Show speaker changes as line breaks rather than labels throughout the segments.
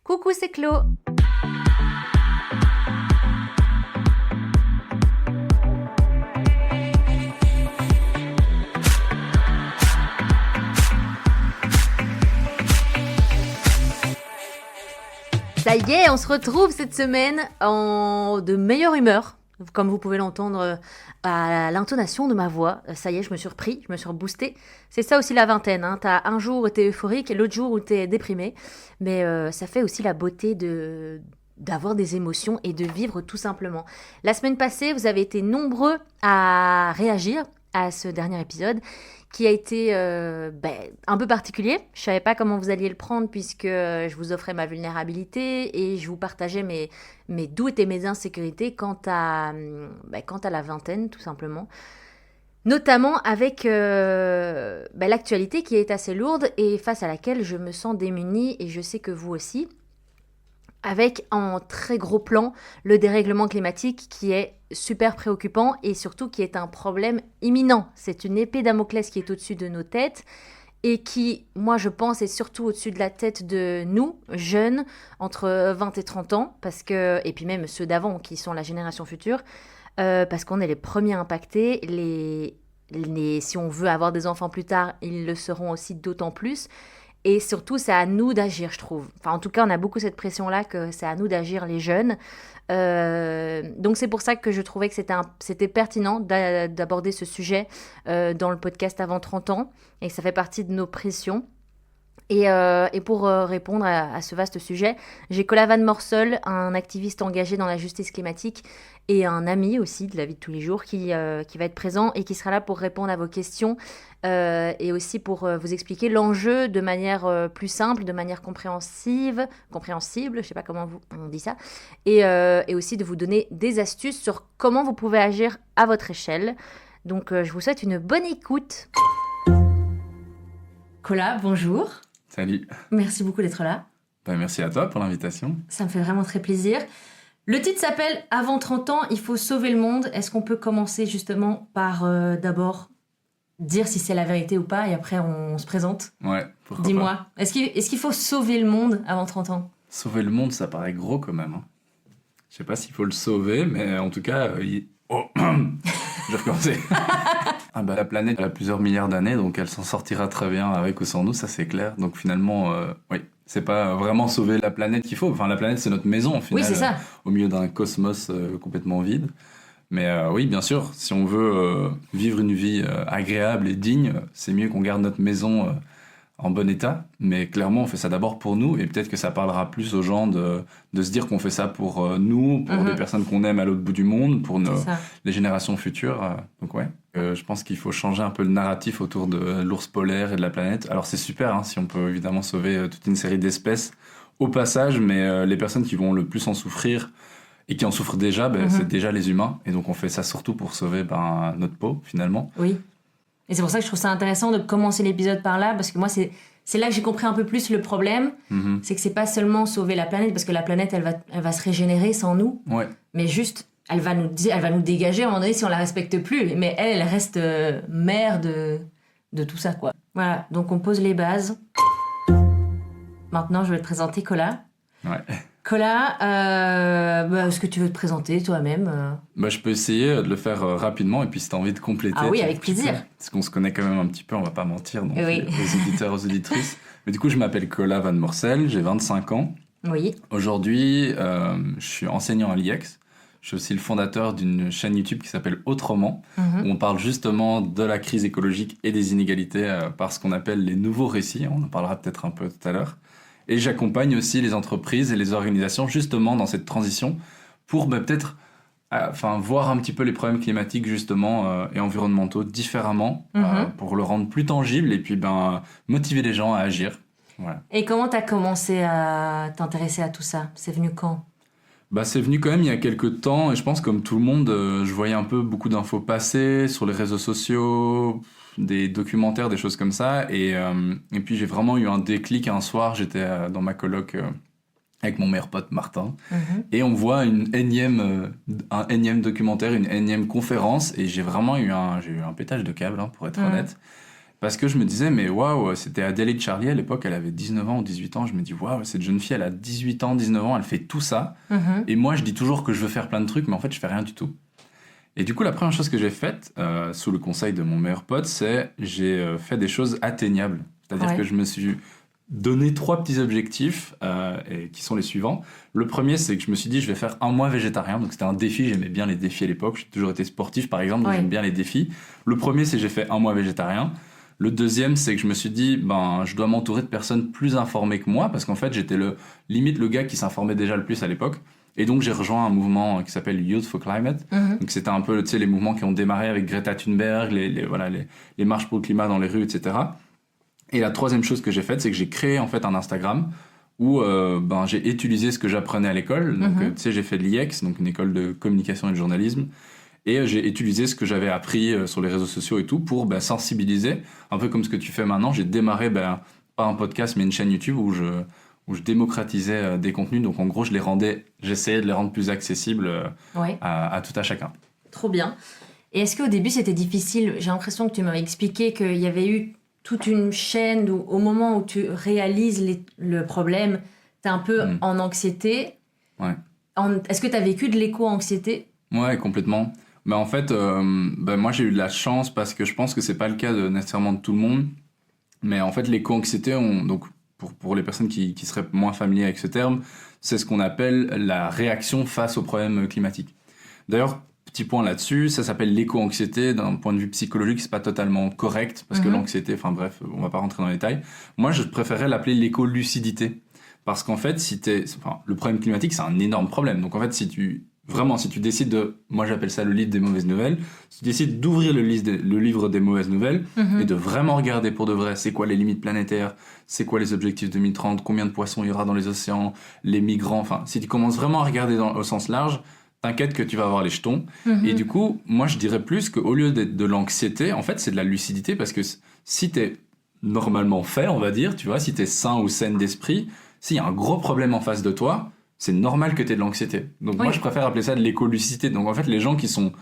Coucou, c'est Clo. Ça y est, on se retrouve cette semaine de meilleure humeur. Comme vous pouvez l'entendre à l'intonation de ma voix. Ça y est, je me suis repris, je me suis reboostée. C'est ça aussi la vingtaine. Hein. T'as un jour où t'es euphorique et l'autre jour où t'es déprimé. Mais ça fait aussi la beauté d'avoir des émotions et de vivre tout simplement. La semaine passée, vous avez été nombreux à réagir à ce dernier épisode qui a été un peu particulier. Je savais pas comment vous alliez le prendre puisque je vous offrais ma vulnérabilité et je vous partageais mes doutes et mes insécurités quant à la vingtaine tout simplement. Notamment avec l'actualité qui est assez lourde et face à laquelle je me sens démunie et je sais que vous aussi. Avec en très gros plan le dérèglement climatique qui est super préoccupant et surtout qui est un problème imminent. C'est une épée Damoclès qui est au-dessus de nos têtes et qui, moi je pense, est surtout au-dessus de la tête de nous, jeunes, entre 20 et 30 ans, et puis même ceux d'avant qui sont la génération future, parce qu'on est les premiers impactés. Si on veut avoir des enfants plus tard, ils le seront aussi d'autant plus. Et surtout, c'est à nous d'agir, je trouve. Enfin, en tout cas, on a beaucoup cette pression-là que c'est à nous d'agir, les jeunes. Donc, c'est pour ça que je trouvais que c'était pertinent d'aborder ce sujet dans le podcast avant 30 ans. Et que ça fait partie de nos pressions. Et pour répondre à ce vaste sujet, j'ai Cola Van Morsel, un activiste engagé dans la justice climatique et un ami aussi de la vie de tous les jours qui va être présent et qui sera là pour répondre à vos questions et aussi pour vous expliquer l'enjeu de manière plus simple, de manière compréhensible, je sais pas comment on dit ça, et aussi de vous donner des astuces sur comment vous pouvez agir à votre échelle. Donc je vous souhaite une bonne écoute. Cola, bonjour.
Salut.
Merci beaucoup d'être là.
Merci à toi pour l'invitation.
Ça me fait vraiment très plaisir. Le titre s'appelle « Avant 30 ans, il faut sauver le monde ». Est-ce qu'on peut commencer justement par d'abord dire si c'est la vérité ou pas et après on se présente ?
Ouais, pourquoi pas.
Dis-moi, est-ce qu'il faut sauver le monde avant 30 ans ?
Sauver le monde, ça paraît gros quand même. Hein. Je sais pas s'il faut le sauver, mais en tout cas... Oh je vais recommencer. La planète a plusieurs milliards d'années, donc elle s'en sortira très bien avec ou sans nous, ça c'est clair. Donc finalement, oui, c'est pas vraiment sauver la planète qu'il faut. Enfin, la planète, c'est notre maison, au final,
oui, c'est ça.
Au milieu d'un cosmos complètement vide. Mais oui, bien sûr, si on veut vivre une vie agréable et digne, c'est mieux qu'on garde notre maison en bon état. Mais clairement, on fait ça d'abord pour nous, et peut-être que ça parlera plus aux gens de se dire qu'on fait ça pour nous, pour des personnes qu'on aime à l'autre bout du monde, pour les générations futures. Donc ouais, je pense qu'il faut changer un peu le narratif autour de l'ours polaire et de la planète. Alors c'est super, hein, si on peut évidemment sauver toute une série d'espèces au passage, mais les personnes qui vont le plus en souffrir et qui en souffrent déjà, c'est déjà les humains. Et donc on fait ça surtout pour sauver notre peau, finalement.
Oui. Et c'est pour ça que je trouve ça intéressant de commencer l'épisode par là, parce que moi, c'est là que j'ai compris un peu plus le problème. C'est que c'est pas seulement sauver la planète, parce que la planète, elle va se régénérer sans nous.
Ouais.
Mais juste, elle va nous dégager à un moment donné si on la respecte plus. Mais elle reste mère de tout ça, quoi. Voilà, donc on pose les bases. Maintenant, je vais te présenter Cola.
Ouais.
Cola, est-ce que tu veux te présenter toi-même
Je peux essayer de le faire rapidement, et puis si tu as envie de compléter...
Ah oui, avec plaisir.
Parce qu'on se connaît quand même un petit peu, on va pas mentir, donc
oui.
aux auditeurs, aux auditrices. Mais du coup, je m'appelle Cola Van Morsel, j'ai 25 ans.
Oui.
Aujourd'hui, je suis enseignant à l'IEX. Je suis aussi le fondateur d'une chaîne YouTube qui s'appelle Autrement, où on parle justement de la crise écologique et des inégalités par ce qu'on appelle les nouveaux récits. On en parlera peut-être un peu tout à l'heure. Et j'accompagne aussi les entreprises et les organisations justement dans cette transition pour peut-être voir un petit peu les problèmes climatiques justement et environnementaux différemment pour le rendre plus tangible et puis motiver les gens à agir. Voilà.
Et comment tu as commencé à t'intéresser à tout ça ? C'est venu quand ?
C'est venu quand même il y a quelques temps, et je pense comme tout le monde, je voyais un peu beaucoup d'infos passer sur les réseaux sociaux, des documentaires, des choses comme ça, et puis j'ai vraiment eu un déclic un soir, j'étais dans ma coloc avec mon meilleur pote Martin, et on voit un énième documentaire, une énième conférence, et j'ai eu un pétage de câble, pour être honnête. Parce que je me disais, mais waouh, c'était Adélaïde Charlier à l'époque, elle avait 19 ans ou 18 ans. Je me dis, waouh, cette jeune fille, elle a 18 ans, 19 ans, elle fait tout ça. Et moi, je dis toujours que je veux faire plein de trucs, mais en fait, je fais rien du tout. Et du coup, la première chose que j'ai faite, sous le conseil de mon meilleur pote, c'est j'ai fait des choses atteignables. C'est-à-dire que je me suis donné 3 petits objectifs, et qui sont les suivants. Le premier, c'est que je me suis dit, je vais faire 1 mois végétarien. Donc, c'était un défi. J'aimais bien les défis à l'époque. J'ai toujours été sportif, par exemple, donc j'aime bien les défis. Le premier, c'est que j'ai fait 1 mois végétarien. Le deuxième, c'est que je me suis dit, je dois m'entourer de personnes plus informées que moi, parce qu'en fait, j'étais limite le gars qui s'informait déjà le plus à l'époque. Et donc, j'ai rejoint un mouvement qui s'appelle Youth for Climate. Donc, c'était un peu, les mouvements qui ont démarré avec Greta Thunberg, les marches pour le climat dans les rues, etc. Et la troisième chose que j'ai faite, c'est que j'ai créé, en fait, un Instagram où, j'ai utilisé ce que j'apprenais à l'école. Donc, j'ai fait de l'IEX, donc une école de communication et de journalisme. Et j'ai utilisé ce que j'avais appris sur les réseaux sociaux et tout pour sensibiliser, un peu comme ce que tu fais maintenant. J'ai démarré, pas un podcast, mais une chaîne YouTube où je démocratisais des contenus. Donc en gros, j'essayais de les rendre plus accessibles à tout à chacun.
Trop bien. Et est-ce qu'au début, c'était difficile ? J'ai l'impression que tu m'avais expliqué qu'il y avait eu toute une chaîne où, au moment où tu réalises le problème, tu es un peu en anxiété.
Ouais.
Est-ce que tu as vécu de l'éco-anxiété ?
Ouais, complètement. Mais en fait, moi j'ai eu de la chance parce que je pense que c'est pas le cas nécessairement de tout le monde. Mais en fait, l'éco-anxiété, donc pour les personnes qui seraient moins familiers avec ce terme, c'est ce qu'on appelle la réaction face aux problèmes climatiques. D'ailleurs, petit point là-dessus, ça s'appelle l'éco-anxiété. D'un point de vue psychologique, c'est pas totalement correct parce que l'anxiété, enfin bref, on va pas rentrer dans les détails. Moi, je préférais l'appeler l'éco-lucidité. Parce qu'en fait, le problème climatique, c'est un énorme problème. Donc en fait, si tu décides moi j'appelle ça le livre des mauvaises nouvelles, si tu décides d'ouvrir le livre des mauvaises nouvelles et de vraiment regarder pour de vrai, c'est quoi les limites planétaires, c'est quoi les objectifs 2030, combien de poissons il y aura dans les océans, les migrants, enfin, si tu commences vraiment à regarder au sens large, t'inquiète que tu vas avoir les jetons. Et du coup, moi je dirais plus qu'au lieu d'être de l'anxiété, en fait c'est de la lucidité, parce que si t'es normalement fait, on va dire, tu vois, si t'es sain ou saine d'esprit, s'il y a un gros problème en face de toi, c'est normal que tu aies de l'anxiété. Donc moi, je préfère appeler ça de l'éco-lucidité. Donc en fait, les gens qui sont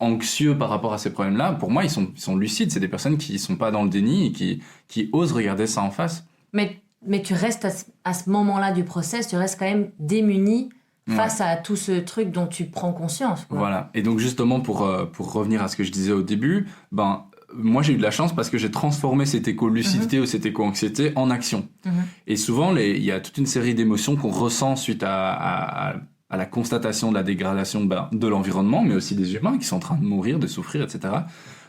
anxieux par rapport à ces problèmes-là, pour moi, ils sont lucides. C'est des personnes qui sont pas dans le déni et qui osent regarder ça en face.
Mais tu restes à ce moment-là du process, tu restes quand même démuni face à tout ce truc dont tu prends conscience. Quoi.
Voilà. Et donc justement, pour revenir à ce que je disais au début, moi j'ai eu de la chance parce que j'ai transformé cette éco-lucidité ou cette éco-anxiété en action. Et souvent, il y a toute une série d'émotions qu'on ressent suite à la constatation de la dégradation de l'environnement, mais aussi des humains qui sont en train de mourir, de souffrir, etc.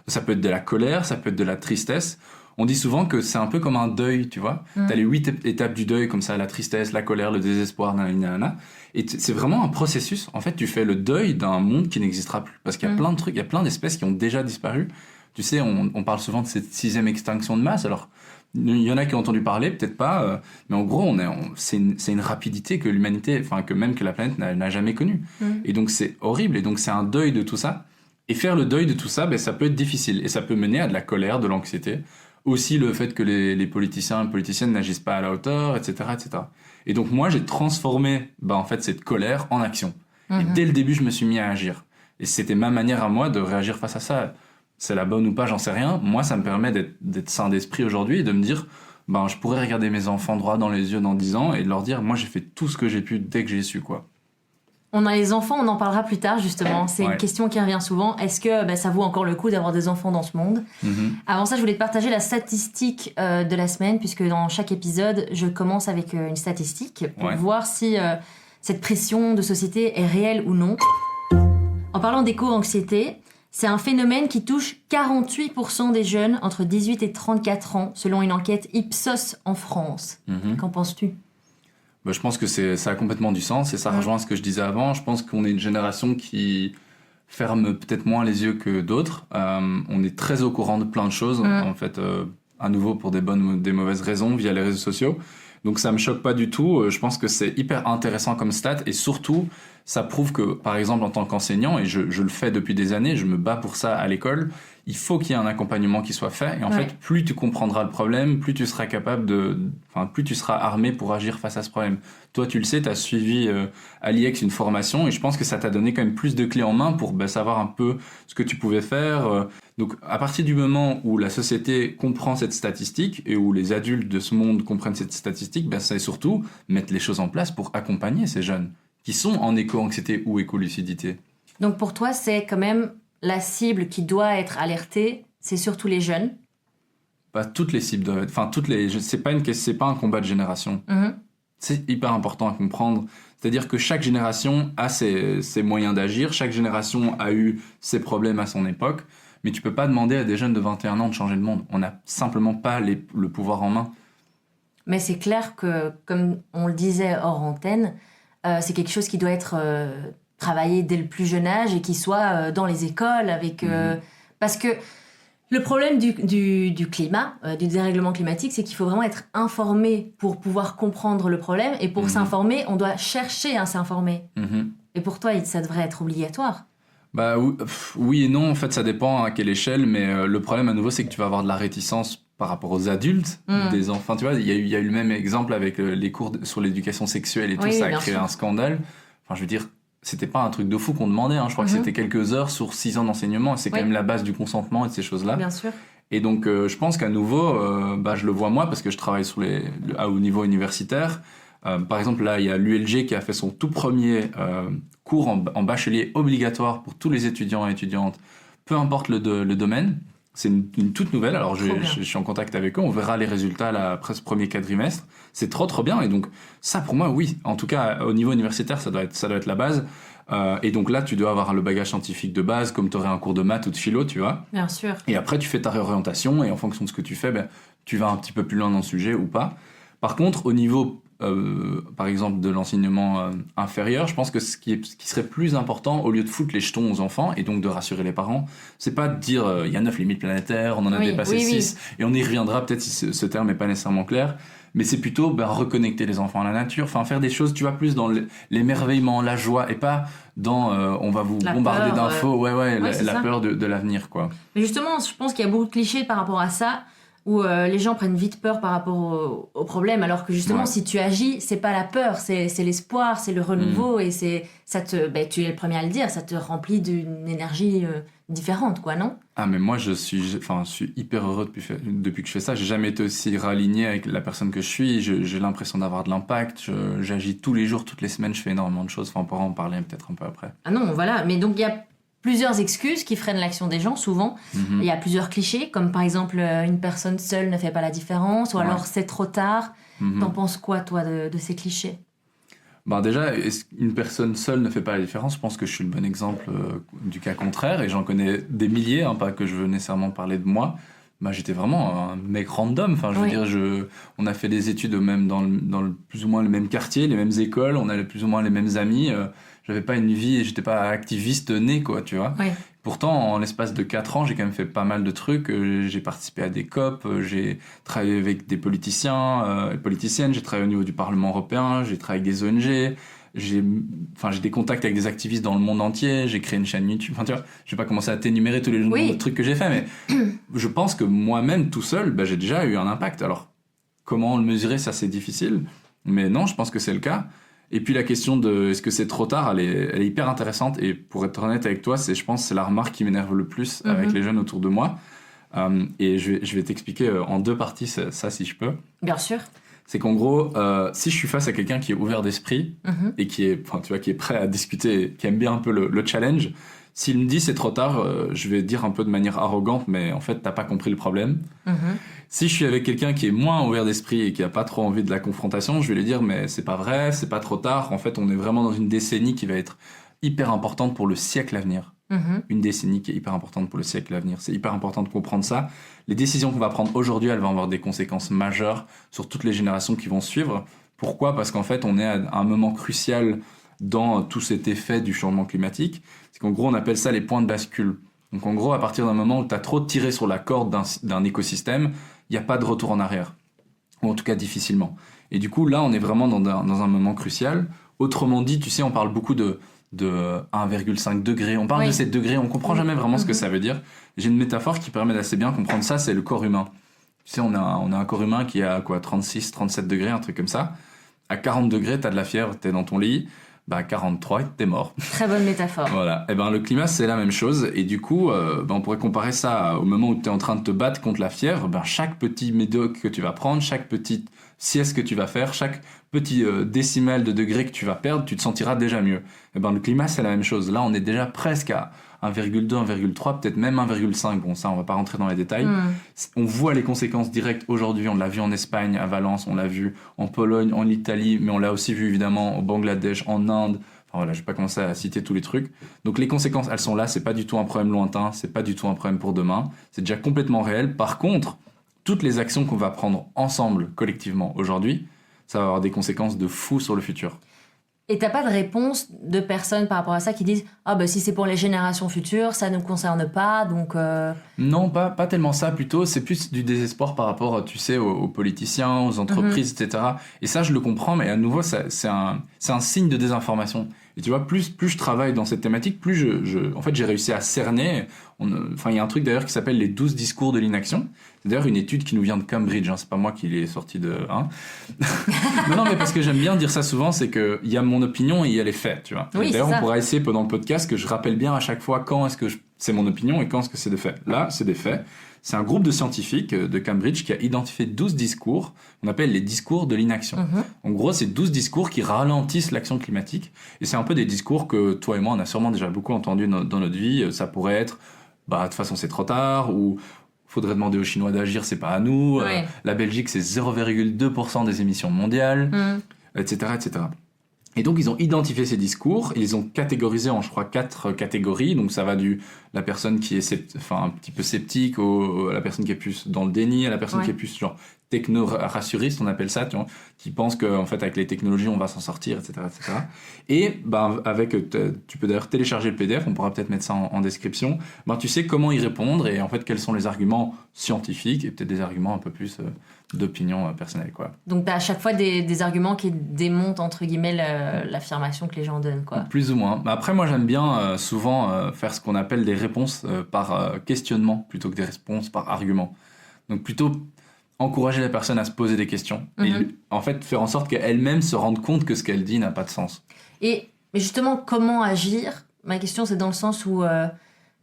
Ça peut être de la colère, ça peut être de la tristesse. On dit souvent que c'est un peu comme un deuil, tu vois. T'as les 8 étapes du deuil, comme ça, la tristesse, la colère, le désespoir, nanana. Et c'est vraiment un processus. En fait, tu fais le deuil d'un monde qui n'existera plus. Parce qu'il y a plein de trucs, il y a plein d'espèces qui ont déjà disparu. Tu sais, on parle souvent de cette 6e extinction de masse. Alors, il y en a qui ont entendu parler, peut-être pas, mais en gros, c'est une rapidité que l'humanité, enfin que même que la planète n'a jamais connue. Et donc c'est horrible. Et donc c'est un deuil de tout ça. Et faire le deuil de tout ça, ça peut être difficile et ça peut mener à de la colère, de l'anxiété. Aussi le fait que les politiciens et politiciennes n'agissent pas à la hauteur, etc., etc. Et donc moi, j'ai transformé, en fait, cette colère en action. Et dès le début, je me suis mis à agir. Et c'était ma manière à moi de réagir face à ça. C'est la bonne ou pas, j'en sais rien. Moi, ça me permet d'être sain d'esprit aujourd'hui et de me dire, je pourrais regarder mes enfants droit dans les yeux dans 10 ans et de leur dire, moi, j'ai fait tout ce que j'ai pu dès que j'ai su, quoi.
On a les enfants, on en parlera plus tard, justement. C'est une question qui revient souvent. Est-ce que ça vaut encore le coup d'avoir des enfants dans ce monde ? Avant ça, je voulais te partager la statistique de la semaine, puisque dans chaque épisode, je commence avec une statistique pour voir si cette pression de société est réelle ou non. En parlant d'éco-anxiété, c'est un phénomène qui touche 48% des jeunes entre 18 et 34 ans, selon une enquête Ipsos en France. Qu'en penses-tu ?
Je pense que ça a complètement du sens et ça rejoint ce que je disais avant. Je pense qu'on est une génération qui ferme peut-être moins les yeux que d'autres. On est très au courant de plein de choses, en fait, à nouveau pour des bonnes ou des mauvaises raisons via les réseaux sociaux. Donc ça me choque pas du tout. Je pense que c'est hyper intéressant comme stat et surtout, ça prouve que, par exemple, en tant qu'enseignant, et je le fais depuis des années, je me bats pour ça à l'école, il faut qu'il y ait un accompagnement qui soit fait. Et en fait, plus tu comprendras le problème, plus tu seras plus tu seras armé pour agir face à ce problème. Toi, tu le sais, tu as suivi à l'IEX une formation et je pense que ça t'a donné quand même plus de clés en main pour savoir un peu ce que tu pouvais faire. Donc, à partir du moment où la société comprend cette statistique et où les adultes de ce monde comprennent cette statistique, ben, c'est surtout mettre les choses en place pour accompagner ces jeunes qui sont en éco-anxiété ou éco-lucidité.
Donc pour toi, c'est quand même la cible qui doit être alertée, c'est surtout les jeunes.
Pas toutes les cibles doivent être... Enfin, c'est pas un combat de génération.
Mhm.
C'est hyper important à comprendre. C'est-à-dire que chaque génération a ses moyens d'agir, chaque génération a eu ses problèmes à son époque, mais tu peux pas demander à des jeunes de 21 ans de changer le monde. On n'a simplement pas le pouvoir en main.
Mais c'est clair que, comme on le disait hors antenne, c'est quelque chose qui doit être travaillé dès le plus jeune âge et qui soit dans les écoles avec... Parce que le problème du climat, du dérèglement climatique, c'est qu'il faut vraiment être informé pour pouvoir comprendre le problème. Et pour s'informer, on doit chercher à s'informer. Et pour toi, ça devrait être obligatoire.
Bah oui et non, en fait ça dépend à quelle échelle, mais le problème à nouveau c'est que tu vas avoir de la réticence par rapport aux adultes, des enfants, tu vois, il y a eu le même exemple avec les cours sur l'éducation sexuelle et tout, ça a créé un scandale. Enfin je veux dire, c'était pas un truc de fou qu'on demandait, hein. Je crois que c'était quelques heures sur 6 ans d'enseignement, et c'est quand même la base du consentement et de ces choses-là.
Bien sûr.
Et donc je pense qu'à nouveau, je le vois moi parce que je travaille au niveau universitaire. Par exemple, là, il y a l'ULG qui a fait son tout premier cours en bachelier obligatoire pour tous les étudiants et étudiantes, peu importe le domaine. C'est une toute nouvelle, alors je suis en contact avec eux, on verra les résultats après ce premier quadrimestre. C'est trop bien, et donc ça pour moi, oui, en tout cas au niveau universitaire, ça doit être la base. Et donc là, tu dois avoir le bagage scientifique de base, comme tu aurais un cours de maths ou de philo, tu vois.
Bien sûr.
Et après, tu fais ta réorientation, et en fonction de ce que tu fais, tu vas un petit peu plus loin dans le sujet ou pas. Par contre, au niveau, par exemple, de l'enseignement inférieur, je pense que ce qui serait plus important, au lieu de foutre les jetons aux enfants, et donc de rassurer les parents, c'est pas de dire il y a 9 limites planétaires, on en a dépassé 6, et on y reviendra peut-être si ce terme n'est pas nécessairement clair, mais c'est plutôt reconnecter les enfants à la nature, enfin faire des choses, tu vois, plus dans l'émerveillement, la joie, et pas dans on va vous bombarder d'infos, la peur de l'avenir, quoi.
Mais justement, je pense qu'il y a beaucoup de clichés par rapport à ça, où les gens prennent vite peur par rapport au problème, alors que justement, si tu agis, c'est pas la peur, c'est l'espoir, c'est le renouveau, et tu es le premier à le dire, ça te remplit d'une énergie différente, quoi, non?
Ah, mais moi, je suis hyper heureux depuis que je fais ça. J'ai jamais été aussi raligné avec la personne que je suis. J'ai l'impression d'avoir de l'impact. J'agis tous les jours, toutes les semaines, je fais énormément de choses. Enfin, on pourra en parler peut-être un peu après.
Ah non, voilà. Mais donc, il y a plusieurs excuses qui freinent l'action des gens, souvent. Il y a plusieurs clichés, comme par exemple, une personne seule ne fait pas la différence, ou alors c'est trop tard. T'en penses quoi, toi, de ces clichés?
Déjà, une personne seule ne fait pas la différence. Je pense que je suis le bon exemple du cas contraire, et j'en connais des milliers, pas que je veux nécessairement parler de moi. J'étais vraiment un mec random. Enfin, je veux dire, on a fait des études même dans plus ou moins le même quartier, les mêmes écoles, on avait plus ou moins les mêmes amis. J'avais pas une vie et j'étais pas activiste né, quoi, tu vois. Pourtant, en l'espace de 4 ans, j'ai quand même fait pas mal de trucs. J'ai participé à des COP, j'ai travaillé avec des politiciens et politiciennes, j'ai travaillé au niveau du Parlement européen, j'ai travaillé avec des ONG, j'ai des contacts avec des activistes dans le monde entier, j'ai créé une chaîne YouTube. Enfin, tu vois, je vais pas commencer à t'énumérer tous les trucs que j'ai fait, mais je pense que moi-même, tout seul, j'ai déjà eu un impact. Alors, comment le mesurer, ça c'est difficile, mais non, je pense que c'est le cas. Et puis la question de est-ce que c'est trop tard, elle est hyper intéressante, et pour être honnête avec toi, je pense que c'est la remarque qui m'énerve le plus avec les jeunes autour de moi. Et je vais t'expliquer en 2 parties ça si je peux.
Bien sûr.
C'est qu'en gros, si je suis face à quelqu'un qui est ouvert d'esprit et qui est prêt à discuter, qui aime bien un peu le challenge, s'il me dit c'est trop tard, je vais dire un peu de manière arrogante, mais en fait t'as pas compris le problème. Si je suis avec quelqu'un qui est moins ouvert d'esprit et qui a pas trop envie de la confrontation, je vais lui dire mais c'est pas vrai, c'est pas trop tard. En fait, on est vraiment dans une décennie qui va être hyper importante pour le siècle à venir. Une décennie qui est hyper importante pour le siècle à venir. C'est hyper important de comprendre ça. Les décisions qu'on va prendre aujourd'hui, elles vont avoir des conséquences majeures sur toutes les générations qui vont suivre. Pourquoi ? Parce qu'en fait, on est à un moment crucial dans tout cet effet du changement climatique. C'est qu'en gros, on appelle ça les points de bascule. Donc en gros, à partir d'un moment où tu as trop tiré sur la corde d'un écosystème, il n'y a pas de retour en arrière. Ou en tout cas, difficilement. Et du coup, là, on est vraiment dans un moment crucial. Autrement dit, tu sais, on parle beaucoup de 1,5 degré. On parle de ces degrés, on comprend jamais vraiment ce que ça veut dire. J'ai une métaphore qui permet d'assez bien comprendre ça, c'est le corps humain. Tu sais, on a un corps humain qui est à 36, 37 degrés, un truc comme ça. À 40 degrés, t'as de la fièvre, t'es dans ton lit. 43, t'es mort.
Très bonne métaphore.
Voilà. Et le climat, c'est la même chose. Et du coup, on pourrait comparer ça au moment où tu es en train de te battre contre la fièvre. Chaque petit médoc que tu vas prendre, chaque petite sieste que tu vas faire, chaque petit décimal de degré que tu vas perdre, tu te sentiras déjà mieux. Le climat, c'est la même chose. Là, on est déjà presque à 1,2, 1,3, peut-être même 1,5. Bon, ça, on va pas rentrer dans les détails. On voit les conséquences directes aujourd'hui. On l'a vu en Espagne, à Valence, on l'a vu en Pologne, en Italie, mais on l'a aussi vu évidemment au Bangladesh, en Inde. Enfin voilà, je vais pas commencer à citer tous les trucs. Donc les conséquences, elles sont là. C'est pas du tout un problème lointain. C'est pas du tout un problème pour demain. C'est déjà complètement réel. Par contre, toutes les actions qu'on va prendre ensemble, collectivement, aujourd'hui, ça va avoir des conséquences de fou sur le futur.
Et t'as pas de réponse de personnes par rapport à ça qui disent « Ah si c'est pour les générations futures, ça ne nous concerne pas, donc...
Non, pas tellement ça, plutôt. C'est plus du désespoir par rapport, tu sais, aux politiciens, aux entreprises, etc. Et ça, je le comprends, mais à nouveau, c'est un signe de désinformation. Et tu vois, plus je travaille dans cette thématique, plus en fait, j'ai réussi à cerner... il y a un truc d'ailleurs qui s'appelle les 12 discours de l'inaction. C'est d'ailleurs une étude qui nous vient de Cambridge, c'est pas moi qui l'ai sorti de... non, mais parce que j'aime bien dire ça souvent, c'est qu'il y a mon opinion et il y a les faits, tu vois.
Oui,
d'ailleurs, on pourra essayer pendant le podcast que je rappelle bien à chaque fois quand est-ce que c'est mon opinion et quand est-ce que c'est des faits. Là, c'est des faits. C'est un groupe de scientifiques de Cambridge qui a identifié 12 discours, qu'on appelle les discours de l'inaction. En gros, c'est 12 discours qui ralentissent l'action climatique. Et c'est un peu des discours que toi et moi, on a sûrement déjà beaucoup entendus dans notre vie. Ça pourrait être, de toute façon, c'est trop tard, ou faudrait demander aux Chinois d'agir, c'est pas à nous.
Ouais.
La Belgique, c'est 0,2% des émissions mondiales, etc., etc. Et donc, ils ont identifié ces discours, ils les ont catégorisés en, je crois, 4 catégories. Donc, ça va la personne qui est un petit peu sceptique, à la personne qui est plus dans le déni, à la personne qui est plus genre techno-rassuriste, on appelle ça, tu vois, qui pense qu'en fait, avec les technologies, on va s'en sortir, etc., etc. Et tu peux d'ailleurs télécharger le PDF, on pourra peut-être mettre ça en description. Tu sais comment y répondre et en fait, quels sont les arguments scientifiques et peut-être des arguments un peu plus d'opinion personnelle, quoi.
Donc, tu as à chaque fois des arguments qui démontent, entre guillemets, l'affirmation que les gens donnent, quoi.
Plus ou moins. Après, moi, j'aime bien souvent faire ce qu'on appelle des réponses par questionnement plutôt que des réponses par argument. Donc, plutôt encourager la personne à se poser des questions et en fait faire en sorte qu'elle-même se rende compte que ce qu'elle dit n'a pas de sens.
Mais justement, comment agir? Ma question, c'est dans le sens où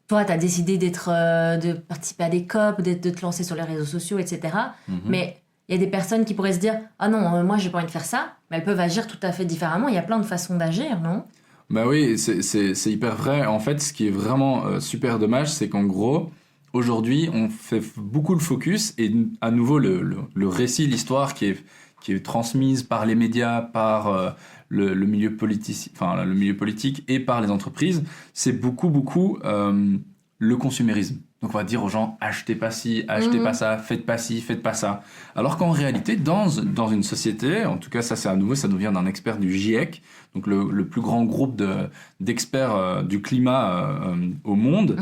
toi, tu as décidé de participer à des COP, de te lancer sur les réseaux sociaux, etc. Mais il y a des personnes qui pourraient se dire « Ah non, moi, j'ai pas envie de faire ça », mais elles peuvent agir tout à fait différemment. Il y a plein de façons d'agir, non?
Oui, c'est hyper vrai. En fait, ce qui est vraiment super dommage, c'est qu'en gros, aujourd'hui, on fait beaucoup le focus et à nouveau, le récit, l'histoire qui est transmise par les médias, par le milieu politique et par les entreprises, c'est beaucoup le consumérisme. Donc on va dire aux gens, achetez pas ci, achetez pas ça, faites pas ci, faites pas ça. Alors qu'en réalité, dans une société, en tout cas ça nous vient d'un expert du GIEC, donc le plus grand groupe d'experts du climat au monde,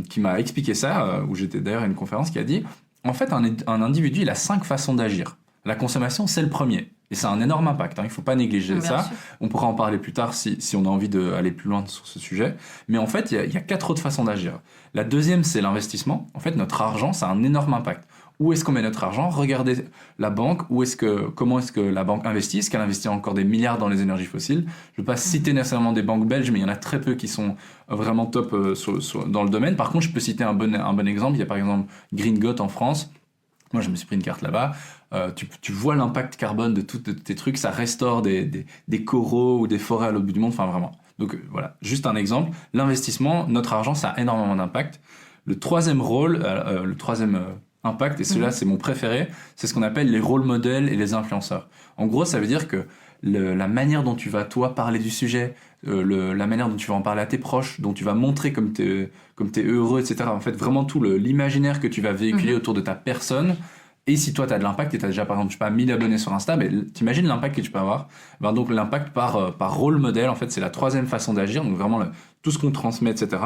qui m'a expliqué ça, où j'étais d'ailleurs à une conférence, qui a dit, en fait un individu, il a 5 façons d'agir. La consommation, c'est le premier. Et ça a un énorme impact, il ne faut pas négliger ça. Sûr. On pourra en parler plus tard si on a envie d'aller plus loin sur ce sujet. Mais en fait, il y a 4 autres façons d'agir. La deuxième, c'est l'investissement. En fait, notre argent, ça a un énorme impact. Où est-ce qu'on met notre argent? Regardez la banque, comment est-ce que la banque investit? Est-ce qu'elle investit encore des milliards dans les énergies fossiles? Je ne vais pas citer nécessairement des banques belges, mais il y en a très peu qui sont vraiment top dans le domaine. Par contre, je peux citer un bon exemple. Il y a par exemple Green en France. Moi, je me suis pris une carte là-bas. Tu vois l'impact carbone de tous tes trucs. Ça restaure des coraux ou des forêts à l'autre bout du monde. Enfin, vraiment. Donc, voilà. Juste un exemple. L'investissement, notre argent, ça a énormément d'impact. Le troisième rôle, impact, et celui-là, c'est mon préféré, c'est ce qu'on appelle les rôles modèles et les influenceurs. En gros, ça veut dire que la manière dont tu vas, toi, parler du sujet, la manière dont tu vas en parler à tes proches, dont tu vas montrer comme t'es heureux, etc. En fait, vraiment tout l'imaginaire que tu vas véhiculer autour de ta personne. Et si toi, tu as de l'impact et tu as déjà, par exemple, je sais pas, 1000 abonnés sur Insta, mais t'imagines l'impact que tu peux avoir. Donc, l'impact par rôle modèle, en fait, c'est la troisième façon d'agir. Donc, vraiment, tout ce qu'on transmet, etc.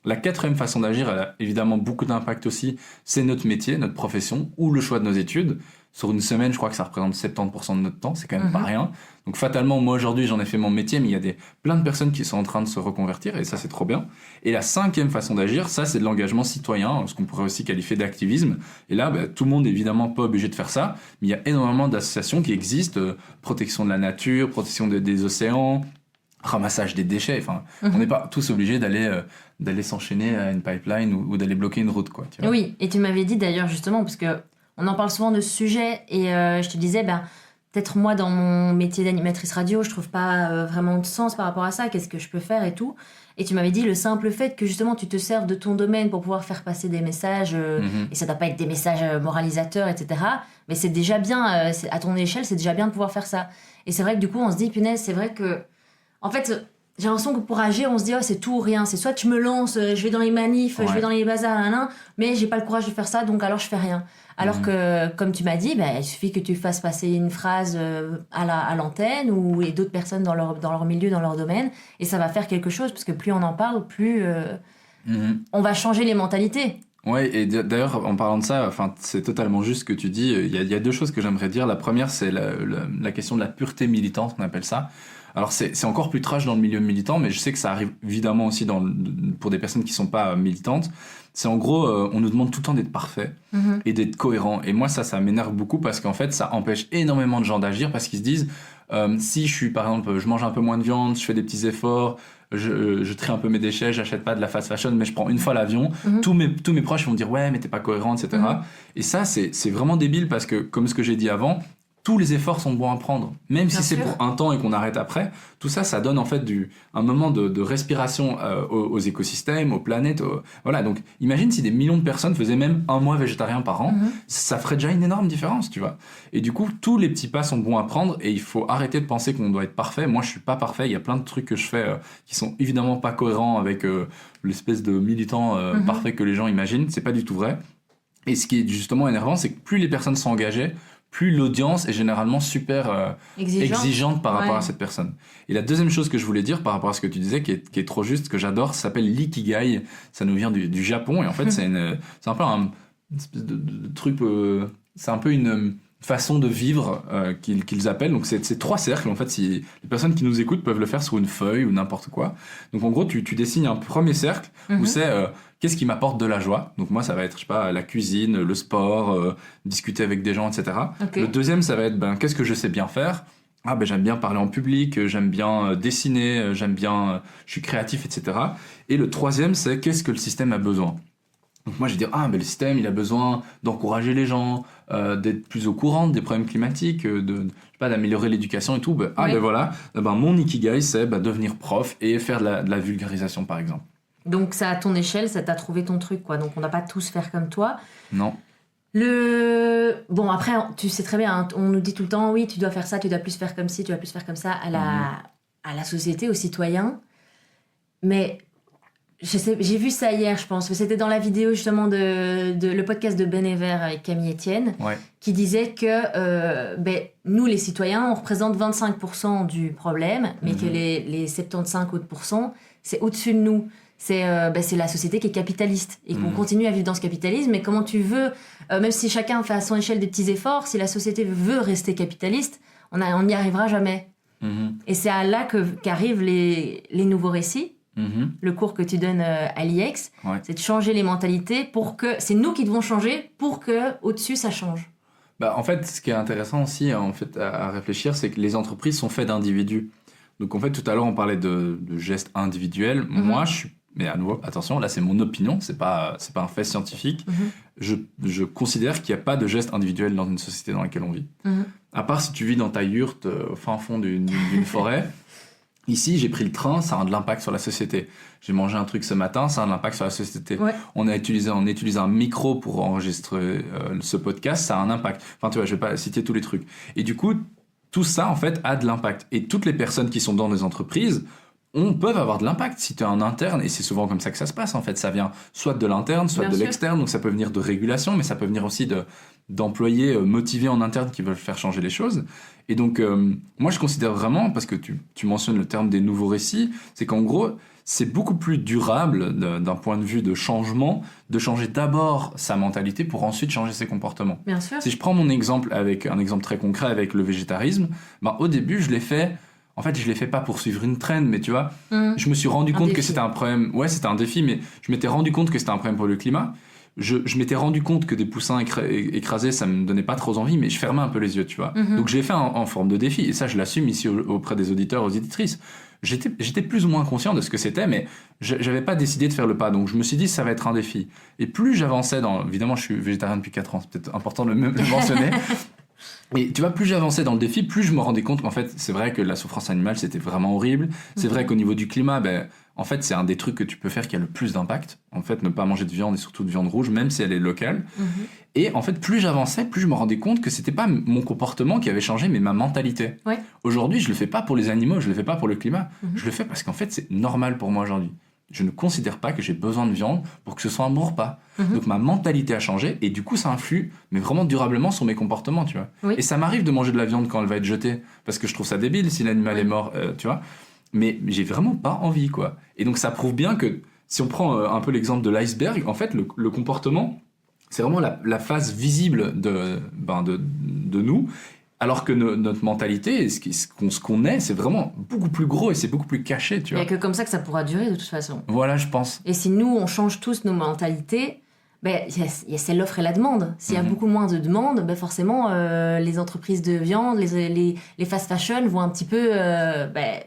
La quatrième façon d'agir, elle a évidemment beaucoup d'impact aussi, c'est notre métier, notre profession ou le choix de nos études. Sur une semaine, je crois que ça représente 70% de notre temps, c'est quand même pas rien. Donc fatalement, moi aujourd'hui, j'en ai fait mon métier, mais il y a plein de personnes qui sont en train de se reconvertir, et ça, c'est trop bien. Et la cinquième façon d'agir, ça, c'est de l'engagement citoyen, ce qu'on pourrait aussi qualifier d'activisme. Et là, tout le monde n'est évidemment pas obligé de faire ça, mais il y a énormément d'associations qui existent, protection de la nature, protection des océans, ramassage des déchets. Enfin, on n'est pas tous obligés d'aller s'enchaîner à une pipeline ou d'aller bloquer une route, quoi. Tu vois.
Oui, et tu m'avais dit d'ailleurs justement, parce que on en parle souvent de ce sujet, et je te disais, peut-être moi dans mon métier d'animatrice radio, je trouve pas vraiment de sens par rapport à ça, qu'est-ce que je peux faire et tout. Et tu m'avais dit le simple fait que justement tu te serves de ton domaine pour pouvoir faire passer des messages, et ça doit pas être des messages moralisateurs, etc. Mais c'est déjà bien, à ton échelle, c'est déjà bien de pouvoir faire ça. Et c'est vrai que du coup on se dit, punaise, c'est vrai que... En fait, j'ai l'impression que pour agir, on se dit, oh, c'est tout ou rien. C'est soit je me lance, je vais dans les manifs, je vais dans les bazars, mais j'ai pas le courage de faire ça, donc alors je fais rien. Alors que, comme tu m'as dit, il suffit que tu fasses passer une phrase à l'antenne et d'autres personnes dans leur milieu, dans leur domaine, et ça va faire quelque chose, parce que plus on en parle, plus on va changer les mentalités.
Ouais, et d'ailleurs, en parlant de ça, enfin, c'est totalement juste ce que tu dis. Il y a deux choses que j'aimerais dire. La première, c'est la question de la pureté militante, on appelle ça. Alors c'est encore plus trash dans le milieu militant, mais je sais que ça arrive évidemment aussi pour des personnes qui sont pas militantes. C'est en gros, on nous demande tout le temps d'être parfait et d'être cohérent. Et moi, ça m'énerve beaucoup parce qu'en fait, ça empêche énormément de gens d'agir parce qu'ils se disent, si je suis, par exemple, je mange un peu moins de viande, je fais des petits efforts, je trie un peu mes déchets, j'achète pas de la fast fashion, mais je prends une fois l'avion, tous mes proches vont dire, ouais, mais t'es pas cohérent, etc. Et ça, c'est vraiment débile parce que, comme ce que j'ai dit avant, tous les efforts sont bons à prendre. Même si c'est pour un temps et qu'on arrête après, tout ça, ça donne en fait un moment de respiration aux écosystèmes, aux planètes. Voilà, donc imagine si des millions de personnes faisaient même un mois végétarien par an, ça ferait déjà une énorme différence, tu vois. Et du coup, tous les petits pas sont bons à prendre et il faut arrêter de penser qu'on doit être parfait. Moi, je suis pas parfait. Il y a plein de trucs que je fais qui sont évidemment pas cohérents avec l'espèce de militant parfait que les gens imaginent. C'est pas du tout vrai. Et ce qui est justement énervant, c'est que plus les personnes sont engagées, plus l'audience est généralement super exigeante par rapport à cette personne. Et la deuxième chose que je voulais dire par rapport à ce que tu disais, qui est trop juste, que j'adore, ça s'appelle l'ikigai. Ça nous vient du Japon et en fait c'est un peu une espèce de truc, c'est un peu une façon de vivre qu'ils appellent. Donc c'est 3 cercles. En fait, si les personnes qui nous écoutent peuvent le faire sur une feuille ou n'importe quoi. Donc en gros, tu dessines un premier cercle où c'est qu'est-ce qui m'apporte de la joie. Donc moi, ça va être, je sais pas, la cuisine, le sport, discuter avec des gens, etc. Okay. Le deuxième, ça va être qu'est-ce que je sais bien faire. J'aime bien parler en public, j'aime bien dessiner, je suis créatif, etc. Et le troisième, c'est qu'est-ce que le système a besoin. Donc moi je vais dire le système il a besoin d'encourager les gens, d'être plus au courant des problèmes climatiques, d'améliorer l'éducation et tout. Voilà, mon ikigai c'est devenir prof et faire de la vulgarisation par exemple.
Donc ça à ton échelle, ça t'a trouvé ton truc quoi. Donc on n'a pas tous faire comme toi.
Non.
Bon après tu sais très bien, hein, on nous dit tout le temps oui tu dois faire ça, tu dois plus faire comme ci, tu dois plus faire comme ça à la société, aux citoyens. Mais j'ai vu ça hier, je pense. C'était dans la vidéo justement de le podcast de Ben Ever avec Camille Etienne, qui disait que nous les citoyens, on représente 25% du problème, mais que les 75 autres %, c'est au-dessus de nous. C'est la société qui est capitaliste et qu'on continue à vivre dans ce capitalisme. Mais comment tu veux, même si chacun fait à son échelle des petits efforts, si la société veut rester capitaliste, on n'y arrivera jamais. Et c'est à là qu'arrivent les nouveaux récits. Le cours que tu donnes à l'IEX, c'est de changer les mentalités pour que c'est nous qui devons changer pour que au-dessus ça change.
En fait, ce qui est intéressant aussi à réfléchir, c'est que les entreprises sont faites d'individus. Donc en fait, tout à l'heure on parlait de gestes individuels. Moi, mais à nouveau, attention, là c'est mon opinion, c'est pas un fait scientifique. Je considère qu'il n'y a pas de gestes individuels dans une société dans laquelle on vit. À part si tu vis dans ta yourte au fin fond d'une forêt. Ici, j'ai pris le train, ça a de l'impact sur la société. J'ai mangé un truc ce matin, ça a de l'impact sur la société. On utilise un micro pour enregistrer ce podcast, ça a un impact. Enfin, tu vois, je vais pas citer tous les trucs. Et du coup, tout ça, en fait, a de l'impact. Et toutes les personnes qui sont dans des entreprises peuvent avoir de l'impact. Si tu es un interne, et c'est souvent comme ça que ça se passe, en fait, ça vient soit de l'interne, soit de l'externe. Donc ça peut venir de régulation, mais ça peut venir aussi d'employés motivés en interne qui veulent faire changer les choses. Et donc, moi, je considère vraiment, parce que tu mentionnes le terme des nouveaux récits, c'est qu'en gros, c'est beaucoup plus durable d'un point de vue de changement, de changer d'abord sa mentalité pour ensuite changer ses comportements.
Bien sûr.
Si je prends mon exemple avec un exemple très concret avec le végétarisme, au début, je l'ai fait... En fait, je l'ai fait pas pour suivre une trend, mais tu vois, je me suis rendu compte que c'était un problème. Ouais, c'était un défi, mais je m'étais rendu compte que c'était un problème pour le climat. je m'étais rendu compte que des poussins écrasés, ça me donnait pas trop envie, mais je fermais un peu les yeux, tu vois. Donc je l'ai fait en forme de défi, et ça je l'assume ici auprès des auditeurs, aux éditrices. J'étais plus ou moins conscient de ce que c'était, mais j'avais pas décidé de faire le pas, donc je me suis dit ça va être un défi. Et plus j'avançais évidemment je suis végétarien depuis 4 ans, c'est peut-être important de le mentionner. Et tu vois, plus j'avançais dans le défi, plus je me rendais compte qu'en fait, c'est vrai que la souffrance animale, c'était vraiment horrible. C'est vrai qu'au niveau du climat, en fait, c'est un des trucs que tu peux faire qui a le plus d'impact. En fait, ne pas manger de viande et surtout de viande rouge, même si elle est locale. Et en fait, plus j'avançais, plus je me rendais compte que c'était pas mon comportement qui avait changé, mais ma mentalité.
Ouais.
Aujourd'hui, je le fais pas pour les animaux, je le fais pas pour le climat. Je le fais parce qu'en fait, c'est normal pour moi aujourd'hui. Je ne considère pas que j'ai besoin de viande pour que ce soit un bon repas. Donc ma mentalité a changé et du coup ça influe, mais vraiment durablement sur mes comportements, tu vois.
Oui.
Et ça m'arrive de manger de la viande quand elle va être jetée, parce que je trouve ça débile si l'animal est mort, tu vois. Mais j'ai vraiment pas envie, quoi. Et donc ça prouve bien que si on prend un peu l'exemple de l'iceberg, en fait le comportement, c'est vraiment la face visible de nous. Alors que notre mentalité, ce qu'on est, c'est vraiment beaucoup plus gros et c'est beaucoup plus caché, tu
Il n'y
vois.
a que comme ça que ça pourra durer de toute façon.
Voilà, je pense.
Et si nous, on change tous nos mentalités, c'est l'offre et la demande. S'il y a beaucoup moins de demandes, forcément, les entreprises de viande, les fast fashion vont un petit peu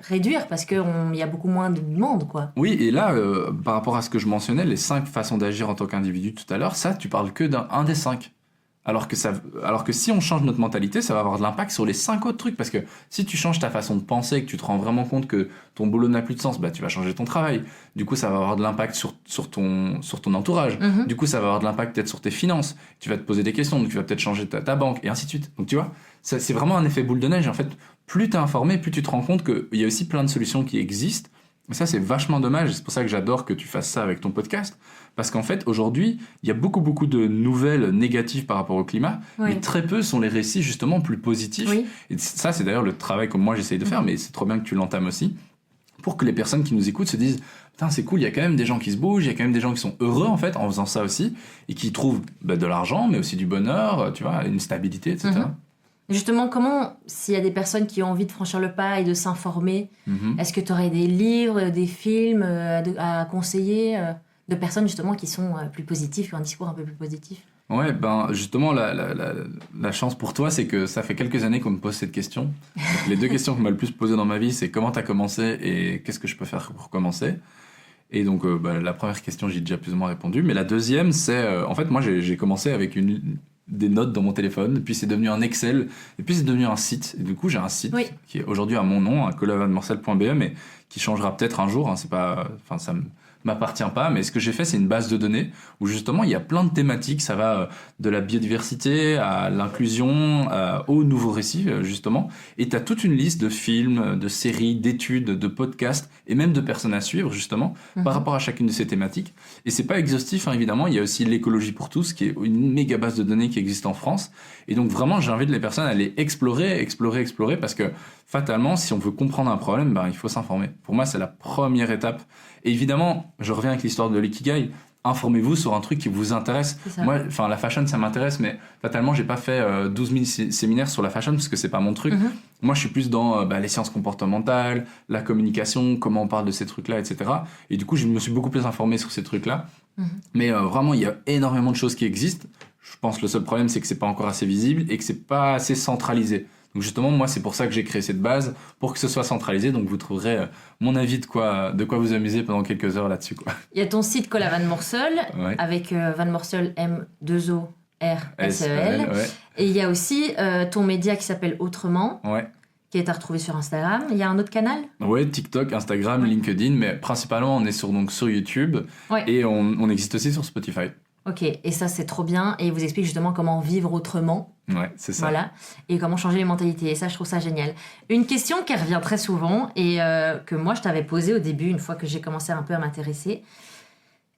réduire parce qu'il y a beaucoup moins de demandes, quoi.
Oui, et là, par rapport à ce que je mentionnais, les 5 façons d'agir en tant qu'individu tout à l'heure, ça, tu parles que d'un des 5. Alors que si on change notre mentalité, ça va avoir de l'impact sur les 5 autres trucs. Parce que si tu changes ta façon de penser et que tu te rends vraiment compte que ton boulot n'a plus de sens, tu vas changer ton travail. Du coup, ça va avoir de l'impact sur ton entourage. Du coup, ça va avoir de l'impact peut-être sur tes finances. Tu vas te poser des questions, donc tu vas peut-être changer ta banque, et ainsi de suite. Donc tu vois, c'est vraiment un effet boule de neige. En fait, plus tu es informé, plus tu te rends compte qu'il y a aussi plein de solutions qui existent. Et ça, c'est vachement dommage. C'est pour ça que j'adore que tu fasses ça avec ton podcast. Parce qu'en fait, aujourd'hui, il y a beaucoup de nouvelles négatives par rapport au climat, mais très peu sont les récits justement plus positifs.
Oui.
Et ça, c'est d'ailleurs le travail que moi j'essaye de faire, mais c'est trop bien que tu l'entames aussi, pour que les personnes qui nous écoutent se disent « Putain, c'est cool, il y a quand même des gens qui se bougent, il y a quand même des gens qui sont heureux en fait en faisant ça aussi, et qui trouvent de l'argent, mais aussi du bonheur, tu vois, une stabilité, etc.
Justement, comment, s'il y a des personnes qui ont envie de franchir le pas et de s'informer, est-ce que tu aurais des livres, des films à conseiller de personnes justement qui sont plus positives, qui ont un discours un peu plus positif?
Ouais, justement, la chance pour toi, c'est que ça fait quelques années qu'on me pose cette question. Donc, les 2 questions qu'on m'a le plus posées dans ma vie, c'est comment t'as commencé et qu'est-ce que je peux faire pour commencer. Et donc, la première question, j'ai déjà plus ou moins répondu. Mais la deuxième, c'est... en fait, moi, j'ai commencé avec des notes dans mon téléphone, puis c'est devenu un Excel, et puis c'est devenu un site. Et du coup, j'ai un site qui est aujourd'hui à mon nom, colavanmorcel.be, mais qui changera peut-être un jour. Hein, c'est pas... Enfin, ça m'appartient pas, mais ce que j'ai fait, c'est une base de données où justement il y a plein de thématiques. Ça va de la biodiversité à l'inclusion, aux nouveaux récits justement, et t'as toute une liste de films, de séries, d'études, de podcasts et même de personnes à suivre justement par rapport à chacune de ces thématiques. Et c'est pas exhaustif, hein, évidemment. Il y a aussi l'écologie pour tous, qui est une méga base de données qui existe en France. Et donc vraiment, j'invite les personnes à aller explorer, parce que fatalement, si on veut comprendre un problème, il faut s'informer. Pour moi, c'est la première étape. Et évidemment, je reviens avec l'histoire de l'ikigai. Informez-vous sur un truc qui vous intéresse. Moi, la fashion, ça m'intéresse, mais fatalement, j'ai pas fait 12 000 séminaires sur la fashion parce que c'est pas mon truc. Moi, je suis plus dans les sciences comportementales, la communication, comment on parle de ces trucs-là, etc. Et du coup, je me suis beaucoup plus informé sur ces trucs-là. Mais vraiment, il y a énormément de choses qui existent. Je pense que le seul problème, c'est que c'est pas encore assez visible et que c'est pas assez centralisé. Donc justement, moi, c'est pour ça que j'ai créé cette base, pour que ce soit centralisé. Donc vous trouverez mon avis de quoi vous amuser pendant quelques heures là-dessus, quoi.
Il y a ton site Cola Van Morsel, avec Van Morsel M2ORSEL. Et il y a aussi ton média qui s'appelle Autrement, qui est à retrouver sur Instagram. Il y a un autre canal?
Ouais, TikTok, Instagram, LinkedIn, mais principalement on est sur YouTube et on existe aussi sur Spotify.
Ok, et ça c'est trop bien, et il vous explique justement comment vivre autrement.
Ouais, c'est ça.
Voilà, et comment changer les mentalités, et ça je trouve ça génial. Une question qui revient très souvent, et que moi je t'avais posée au début, une fois que j'ai commencé un peu à m'intéresser.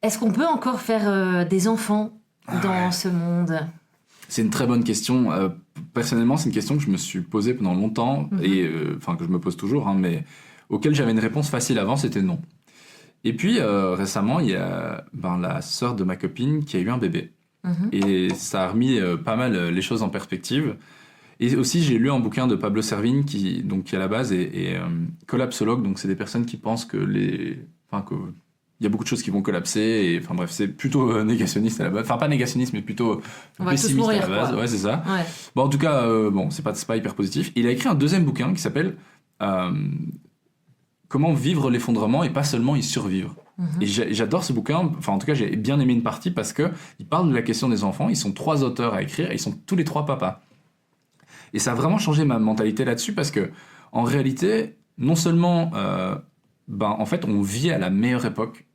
Est-ce qu'on peut encore faire des enfants dans ce monde?
C'est une très bonne question. Personnellement, c'est une question que je me suis posée pendant longtemps, et que je me pose toujours, hein, mais auquel j'avais une réponse facile avant, c'était non. Et puis récemment, il y a la sœur de ma copine qui a eu un bébé. Et ça a remis pas mal les choses en perspective. Et aussi, j'ai lu un bouquin de Pablo Servigne qui à la base est collapsologue. Donc, c'est des personnes qui pensent que il y a beaucoup de choses qui vont collapser. Et, enfin bref, c'est plutôt négationniste à la base. Enfin, pas négationniste, mais plutôt pessimiste à la base.
Quoi.
Ouais, c'est ça.
Ouais.
Bon, en tout cas, c'est pas hyper positif. Il a écrit un deuxième bouquin qui s'appelle Comment vivre l'effondrement et pas seulement y survivre. Et j'adore ce bouquin. Enfin, en tout cas, j'ai bien aimé une partie parce que il parle de la question des enfants. Ils sont 3 auteurs à écrire et ils sont tous les 3 papas. Et ça a vraiment changé ma mentalité là-dessus parce que, en réalité, non seulement, en fait, on vit à la meilleure époque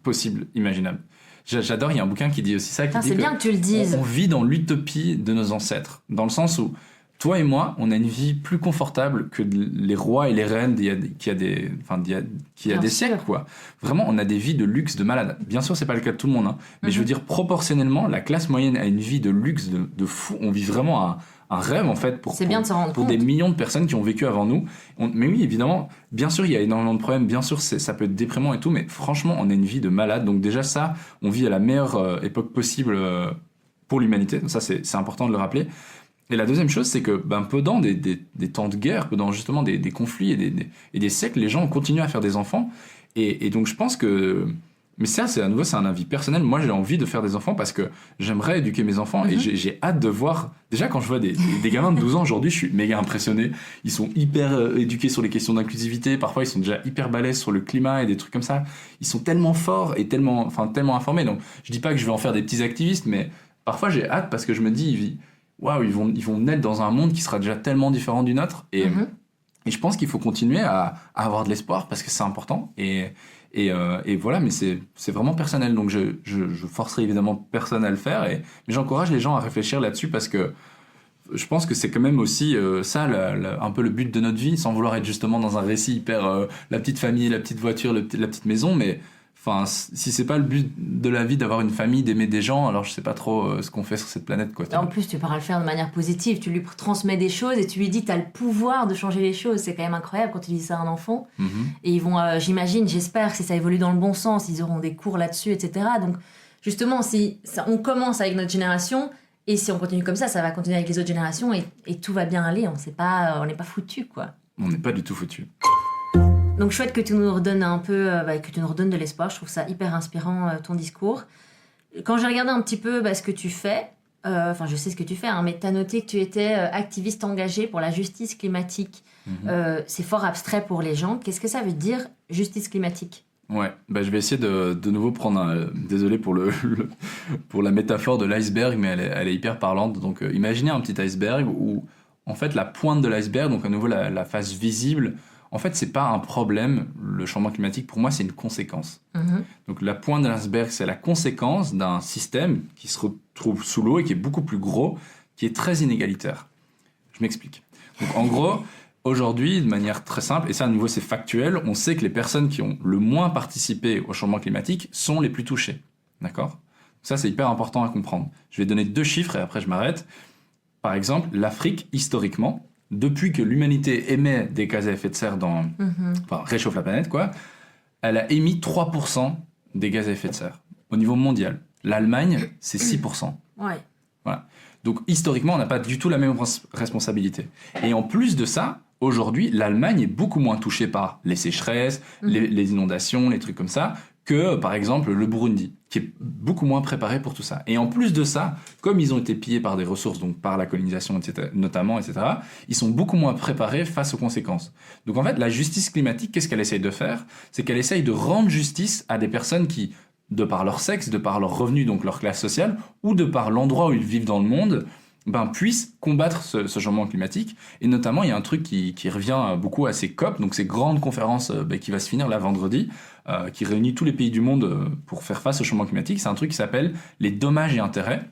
possible, imaginable. J'adore, il y a un bouquin qui dit aussi ça.
C'est bien que tu le dises.
On vit dans l'utopie de nos ancêtres, dans le sens où toi et moi, on a une vie plus confortable que les rois et les reines d'il y a des siècles, quoi. Vraiment, on a des vies de luxe de malade. Bien sûr, c'est pas le cas de tout le monde, hein, mais je veux dire, proportionnellement, la classe moyenne a une vie de luxe de fou. On vit vraiment un rêve, en fait, pour des millions de personnes qui ont vécu avant nous. Mais oui, évidemment, bien sûr, il y a énormément de problèmes. Bien sûr, ça peut être déprimant et tout, mais franchement, on a une vie de malade. Donc déjà, ça, on vit à la meilleure époque possible pour l'humanité. Donc ça, c'est important de le rappeler. Et la deuxième chose, c'est que pendant des temps de guerre, pendant justement des conflits et des siècles, les gens ont continué à faire des enfants. Et donc je pense que... Mais ça, c'est un avis personnel. Moi, j'ai envie de faire des enfants parce que j'aimerais éduquer mes enfants et j'ai hâte de voir... Déjà, quand je vois des gamins de 12 ans aujourd'hui, je suis méga impressionné. Ils sont hyper éduqués sur les questions d'inclusivité. Parfois, ils sont déjà hyper balèzes sur le climat et des trucs comme ça. Ils sont tellement forts et tellement informés. Donc, je dis pas que je vais en faire des petits activistes, mais parfois, j'ai hâte parce que je me dis... Waouh, ils vont naître dans un monde qui sera déjà tellement différent du nôtre. Et je pense qu'il faut continuer à avoir de l'espoir parce que c'est important. Et voilà, mais c'est vraiment personnel. Donc je forcerai évidemment personne à le faire. Mais j'encourage les gens à réfléchir là-dessus parce que je pense que c'est quand même aussi ça, un peu le but de notre vie, sans vouloir être justement dans un récit hyper la petite famille, la petite voiture, la petite maison. Mais enfin, si c'est pas le but de la vie d'avoir une famille, d'aimer des gens, alors je sais pas trop ce qu'on fait sur cette planète, quoi.
En plus, tu pourras le faire de manière positive. Tu lui transmets des choses et tu lui dis t'as le pouvoir de changer les choses. C'est quand même incroyable quand tu dis ça à un enfant. Et ils vont, j'espère que si ça évolue dans le bon sens, ils auront des cours là-dessus, etc. Donc, justement, si on commence avec notre génération et si on continue comme ça va continuer avec les autres générations et tout va bien aller. On n'est pas foutus, quoi.
On n'est pas du tout foutus.
Donc chouette que tu nous redonnes que tu nous redonnes de l'espoir. Je trouve ça hyper inspirant, ton discours. Quand j'ai regardé un petit peu ce que tu fais, je sais ce que tu fais, hein, mais tu as noté que tu étais activiste engagé pour la justice climatique. C'est fort abstrait pour les gens. Qu'est-ce que ça veut dire, justice climatique ?
Ouais, je vais essayer de nouveau prendre désolé pour pour la métaphore de l'iceberg, mais elle est hyper parlante. Donc imaginez un petit iceberg où en fait la pointe de l'iceberg, donc à nouveau la face visible, en fait, c'est pas un problème, le changement climatique. Pour moi, c'est une conséquence. Donc, la pointe de l'iceberg, c'est la conséquence d'un système qui se retrouve sous l'eau et qui est beaucoup plus gros, qui est très inégalitaire. Je m'explique. Donc, en gros, aujourd'hui, de manière très simple, et ça, à nouveau, c'est factuel, on sait que les personnes qui ont le moins participé au changement climatique sont les plus touchées. D'accord ? Ça, c'est hyper important à comprendre. Je vais donner 2 chiffres et après, je m'arrête. Par exemple, l'Afrique, historiquement, depuis que l'humanité émet des gaz à effet de serre réchauffe la planète, quoi, elle a émis 3% des gaz à effet de serre au niveau mondial. L'Allemagne, c'est 6%.
Ouais.
Voilà. Donc, historiquement, on n'a pas du tout la même responsabilité. Et en plus de ça, aujourd'hui, l'Allemagne est beaucoup moins touchée par les sécheresses, les inondations, les trucs comme ça, que, par exemple, le Burundi, qui est beaucoup moins préparé pour tout ça. Et en plus de ça, comme ils ont été pillés par des ressources, donc par la colonisation, etc., notamment, etc., ils sont beaucoup moins préparés face aux conséquences. Donc en fait, la justice climatique, qu'est-ce qu'elle essaye de faire ? C'est qu'elle essaye de rendre justice à des personnes qui, de par leur sexe, de par leur revenu, donc leur classe sociale, ou de par l'endroit où ils vivent dans le monde, puissent combattre ce changement climatique. Et notamment, il y a un truc qui revient beaucoup à ces COP, donc ces grandes conférences qui va se finir là vendredi, qui réunit tous les pays du monde pour faire face au changement climatique. C'est un truc qui s'appelle les dommages et intérêts.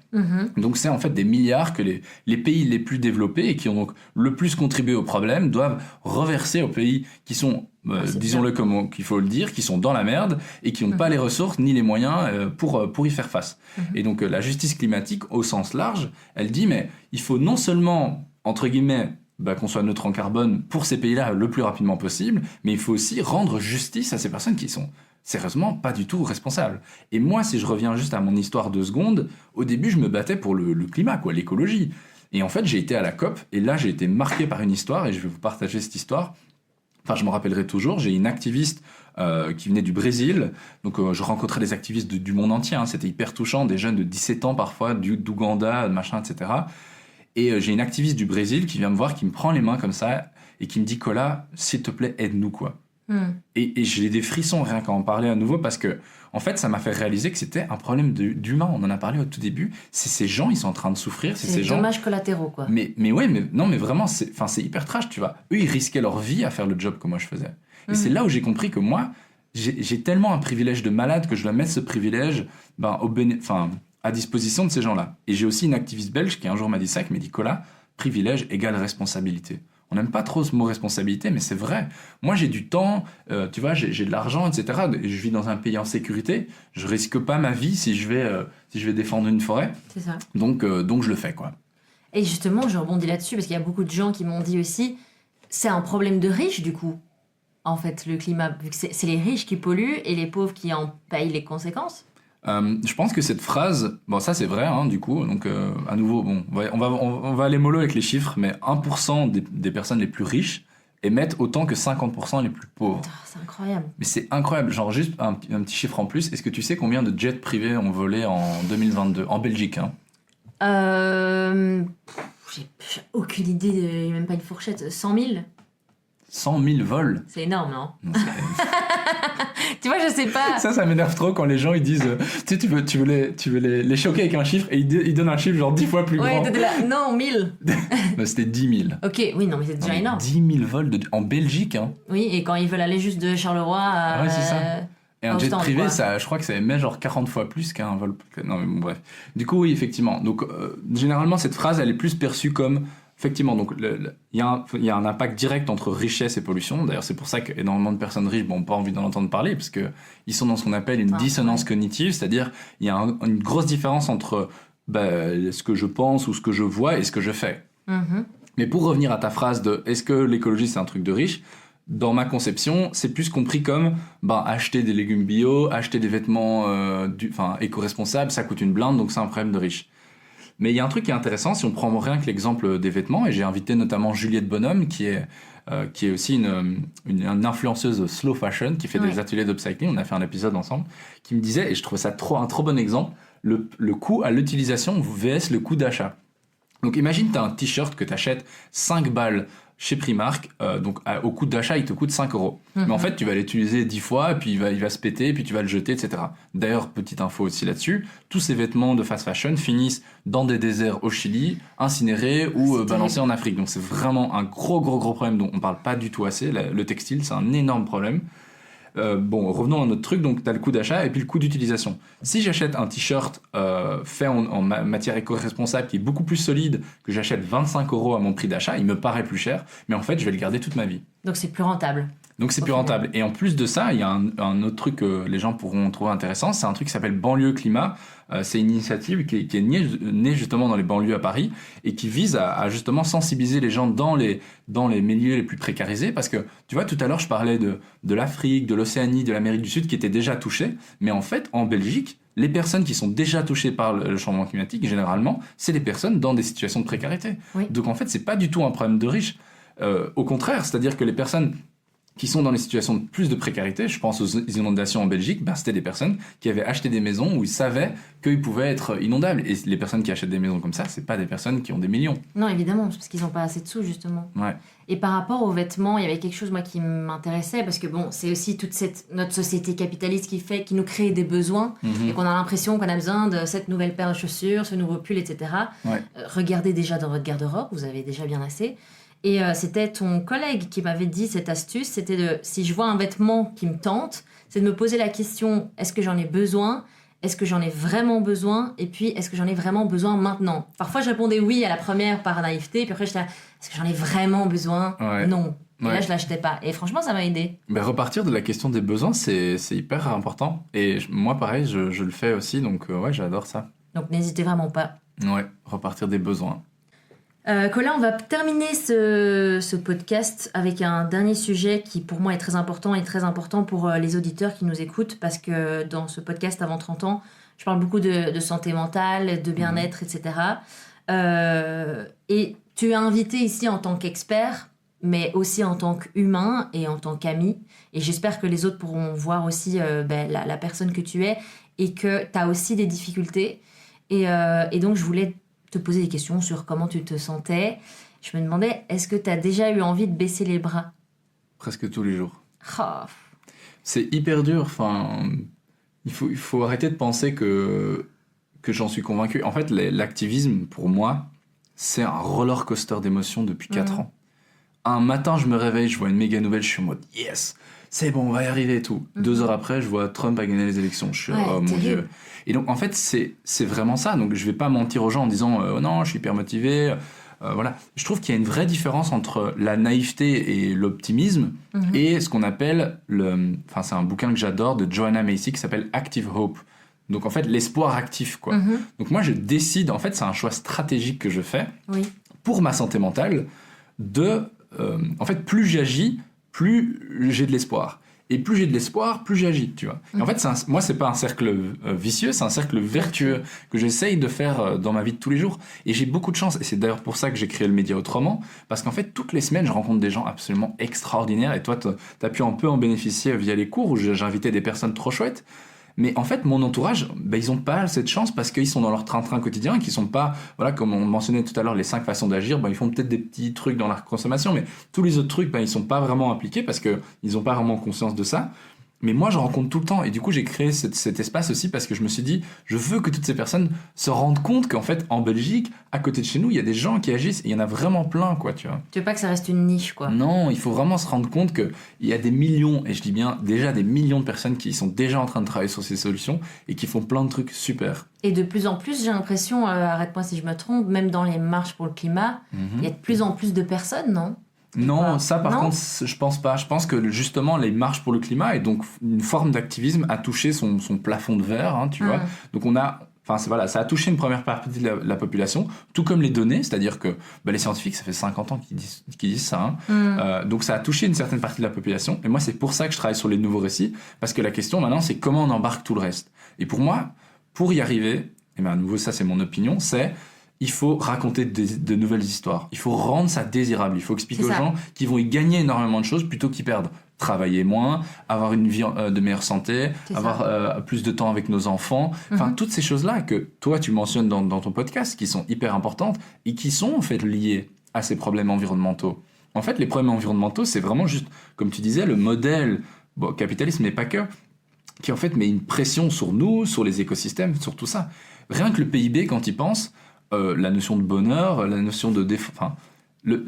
Donc c'est en fait des milliards que les pays les plus développés et qui ont donc le plus contribué au problème doivent reverser aux pays qui sont, disons-le comme qu'il faut le dire, qui sont dans la merde et qui n'ont pas les ressources ni les moyens pour y faire face. Et donc la justice climatique au sens large, elle dit mais il faut non seulement, entre guillemets, qu'on soit neutre en carbone pour ces pays-là le plus rapidement possible, mais il faut aussi rendre justice à ces personnes qui sont sérieusement pas du tout responsables. Et moi, si je reviens juste à mon histoire 2 secondes, au début, je me battais pour le climat, l'écologie. Et en fait, j'ai été à la COP, et là, j'ai été marqué par une histoire, et je vais vous partager cette histoire. Enfin, je me rappellerai toujours, j'ai une activiste qui venait du Brésil. Donc, je rencontrais des activistes du monde entier. Hein, c'était hyper touchant, des jeunes de 17 ans parfois, d'Ouganda, machin, etc. Et j'ai une activiste du Brésil qui vient me voir, qui me prend les mains comme ça et qui me dit « Cola, s'il te plaît, aide-nous, quoi. » Et j'ai des frissons rien qu'à en parler à nouveau parce que, en fait, ça m'a fait réaliser que c'était un problème d'humain. On en a parlé au tout début. C'est ces gens, ils sont en train de souffrir. C'est ces gens.
Dommages collatéraux, quoi.
Mais vraiment, c'est hyper trash, tu vois. Eux, ils risquaient leur vie à faire le job que moi je faisais. Et c'est là où j'ai compris que moi, j'ai tellement un privilège de malade que je dois mettre ce privilège à disposition de ces gens-là. Et j'ai aussi une activiste belge qui un jour m'a dit ça, qui m'a dit « Cola, privilège égale responsabilité ». On n'aime pas trop ce mot responsabilité, mais c'est vrai. Moi, j'ai du temps, tu vois, j'ai de l'argent, etc. Je vis dans un pays en sécurité. Je risque pas ma vie si je vais défendre une forêt. C'est ça. Donc je le fais, quoi.
Et justement, je rebondis là-dessus parce qu'il y a beaucoup de gens qui m'ont dit aussi, c'est un problème de riches, du coup. En fait, le climat, vu que c'est les riches qui polluent et les pauvres qui en payent les conséquences.
Je pense que cette phrase, bon ça c'est vrai hein, du coup, donc à nouveau, bon, on va aller mollo avec les chiffres, mais 1% des personnes les plus riches émettent autant que 50% les plus pauvres.
C'est incroyable.
Mais c'est incroyable, genre juste un petit chiffre en plus, est-ce que tu sais combien de jets privés ont volé en 2022, en Belgique hein?
J'ai aucune idée, il n'y a même pas une fourchette, 100 000
100 000 vols.
C'est énorme, hein. Tu vois, je sais pas.
Ça m'énerve trop quand les gens ils disent, tu veux les choquer avec un chiffre et ils donnent un chiffre genre 10 fois plus grand.
Ouais, là. Non, 1000.
Non, c'était 10 000.
Ok, oui, non, mais c'est déjà énorme.
10 000 vols en Belgique, hein.
Oui, et quand ils veulent aller juste de Charleroi à.
Ouais, c'est ça. Et un jet privé, ça, je crois que ça émet genre 40 fois plus qu'un vol. Non, mais bon, bref. Du coup, oui, effectivement. Donc, généralement, cette phrase, elle est plus perçue comme. Effectivement, donc il y a un impact direct entre richesse et pollution. D'ailleurs, c'est pour ça qu'énormément de personnes riches n'ont pas envie d'en entendre parler, parce qu'ils sont dans ce qu'on appelle une dissonance cognitive, c'est-à-dire il y a une grosse différence entre ce que je pense ou ce que je vois et ce que je fais. Mais pour revenir à ta phrase de « est-ce que l'écologie c'est un truc de riche ?» Dans ma conception, c'est plus compris comme acheter des légumes bio, acheter des vêtements éco-responsables, ça coûte une blinde, donc c'est un problème de riche. Mais il y a un truc qui est intéressant, si on prend rien que l'exemple des vêtements, et j'ai invité notamment Juliette Bonhomme, qui est aussi une influenceuse slow fashion, qui fait des ateliers d'upcycling, on a fait un épisode ensemble, qui me disait, et je trouvais ça un trop bon exemple, le coût à l'utilisation vs le coût d'achat. Donc imagine, tu as un t-shirt que tu achètes 5 balles chez Primark, donc au coût d'achat, il te coûte 5 €. Mais en fait, tu vas l'utiliser 10 fois, puis il va se péter, puis tu vas le jeter, etc. D'ailleurs, petite info aussi là-dessus, tous ces vêtements de fast fashion finissent dans des déserts au Chili, incinérés ou balancés en Afrique. Donc c'est vraiment un gros problème dont on parle pas du tout assez. Le textile, c'est un énorme problème. Revenons à notre truc, donc tu as le coût d'achat et puis le coût d'utilisation. Si j'achète un t-shirt fait en matière éco-responsable qui est beaucoup plus solide, que j'achète 25 € à mon prix d'achat, il me paraît plus cher, mais en fait je vais le garder toute ma vie.
Donc c'est plus rentable.
Donc c'est plus rentable. Et en plus de ça, il y a un autre truc que les gens pourront trouver intéressant, c'est un truc qui s'appelle Banlieue Climat. C'est une initiative qui est née justement dans les banlieues à Paris et qui vise à justement sensibiliser les gens dans les milieux les plus précarisés. Parce que tu vois, tout à l'heure je parlais de l'Afrique, de l'Océanie, de l'Amérique du Sud qui étaient déjà touchés. Mais en fait, en Belgique, les personnes qui sont déjà touchées par le changement climatique, généralement, c'est les personnes dans des situations de précarité. Oui. Donc en fait, c'est pas du tout un problème de riches. Au contraire, c'est-à-dire que les personnes qui sont dans les situations de plus de précarité, je pense aux inondations en Belgique, c'était des personnes qui avaient acheté des maisons où ils savaient qu'ils pouvaient être inondables. Et les personnes qui achètent des maisons comme ça, c'est pas des personnes qui ont des millions.
Non, évidemment, parce qu'ils n'ont pas assez de sous, justement.
Ouais.
Et par rapport aux vêtements, il y avait quelque chose, moi, qui m'intéressait, parce que c'est aussi toute notre société capitaliste qui nous crée des besoins, et qu'on a l'impression qu'on a besoin de cette nouvelle paire de chaussures, ce nouveau pull, etc. Ouais. Regardez déjà dans votre garde-robe, vous avez déjà bien assez. Et c'était ton collègue qui m'avait dit cette astuce, c'était si je vois un vêtement qui me tente, c'est de me poser la question, est-ce que j'en ai besoin ? Est-ce que j'en ai vraiment besoin ? Et puis, est-ce que j'en ai vraiment besoin maintenant ? Parfois, je répondais oui à la première par naïveté, puis après, j'étais là, est-ce que j'en ai vraiment besoin ? Ouais. Non. Et là, je l'achetais pas. Et franchement, ça m'a aidé.
Mais repartir de la question des besoins, c'est hyper important. Et moi, pareil, je le fais aussi, donc j'adore ça.
Donc, n'hésitez vraiment pas.
Ouais, repartir des besoins.
Colin, on va terminer ce podcast avec un dernier sujet qui pour moi est très important et très important pour les auditeurs qui nous écoutent, parce que dans ce podcast avant 30 ans, je parle beaucoup de santé mentale, de bien-être, etc. Et tu es invité ici en tant qu'expert mais aussi en tant qu'humain et en tant qu'ami. Et j'espère que les autres pourront voir aussi la personne que tu es et que tu as aussi des difficultés. Et donc, je voulais te poser des questions sur comment tu te sentais. Je me demandais, est-ce que tu as déjà eu envie de baisser les bras?
Presque tous les jours.
Oh.
C'est hyper dur. Enfin, il faut arrêter de penser que j'en suis convaincu. En fait, l'activisme, pour moi, c'est un roller coaster d'émotions depuis 4 ans. Un matin, je me réveille, je vois une méga nouvelle, je suis en mode « Yes, c'est bon, on va y arriver et tout ». 2 heures après, je vois Trump a gagné les élections. Je suis « Oh mon Dieu ». Et donc, en fait, c'est vraiment ça. Donc, je vais pas mentir aux gens en disant « Oh non, je suis hyper motivé ». Voilà. Je trouve qu'il y a une vraie différence entre la naïveté et l'optimisme et ce qu'on appelle enfin, c'est un bouquin que j'adore de Joanna Macy qui s'appelle Active Hope. Donc en fait, l'espoir actif, quoi. Donc moi, je décide, en fait, c'est un choix stratégique que je fais pour ma santé mentale en fait, plus j'agis, plus j'ai de l'espoir. Et plus j'ai de l'espoir, plus j'agis, tu vois. Et en fait, moi, c'est pas un cercle vicieux, c'est un cercle vertueux que j'essaye de faire dans ma vie de tous les jours. Et j'ai beaucoup de chance. Et c'est d'ailleurs pour ça que j'ai créé le média autrement. Parce qu'en fait, toutes les semaines, je rencontre des gens absolument extraordinaires. Et toi, t'as pu un peu en bénéficier via les cours où j'invitais des personnes trop chouettes. Mais en fait, mon entourage, ils n'ont pas cette chance parce qu'ils sont dans leur train-train quotidien et qu'ils sont pas, voilà, comme on mentionnait tout à l'heure, les 5 façons d'agir, ils font peut-être des petits trucs dans leur consommation, mais tous les autres trucs, ils sont pas vraiment impliqués parce qu'ils n'ont pas vraiment conscience de ça. Mais moi, je rencontre tout le temps. Et du coup, j'ai créé cet espace aussi parce que je me suis dit, je veux que toutes ces personnes se rendent compte qu'en fait, en Belgique, à côté de chez nous, il y a des gens qui agissent et il y en a vraiment plein, quoi, tu vois.
Tu veux pas que ça reste une niche, quoi.
Non, il faut vraiment se rendre compte qu'il y a des millions, et je dis bien déjà des millions de personnes qui sont déjà en train de travailler sur ces solutions et qui font plein de trucs super.
Et de plus en plus, j'ai l'impression, arrête-moi si je me trompe, même dans les marches pour le climat, il y a de plus en plus de personnes, non ?
Non, ça par contre, je pense pas. Je pense que justement, les marches pour le climat et donc une forme d'activisme a touché son plafond de verre, hein, tu vois. Donc ça a touché une première partie de la population, tout comme les données, c'est-à-dire que les scientifiques, ça fait 50 ans qu'ils disent ça. Donc ça a touché une certaine partie de la population. Et moi, c'est pour ça que je travaille sur les nouveaux récits, parce que la question maintenant, c'est comment on embarque tout le reste. Et pour moi, pour y arriver, et à nouveau, ça c'est mon opinion, il faut raconter de nouvelles histoires. Il faut rendre ça désirable. Il faut expliquer aux gens qu'ils vont y gagner énormément de choses plutôt qu'ils perdent. Travailler moins, avoir une vie de meilleure santé, avoir plus de temps avec nos enfants. Enfin, toutes ces choses-là que toi, tu mentionnes dans ton podcast, qui sont hyper importantes et qui sont en fait liées à ces problèmes environnementaux. En fait, les problèmes environnementaux, c'est vraiment juste, comme tu disais, le modèle capitalisme, mais pas que, qui en fait met une pression sur nous, sur les écosystèmes, sur tout ça. Rien que le PIB, quand il pense... la notion de bonheur, la notion de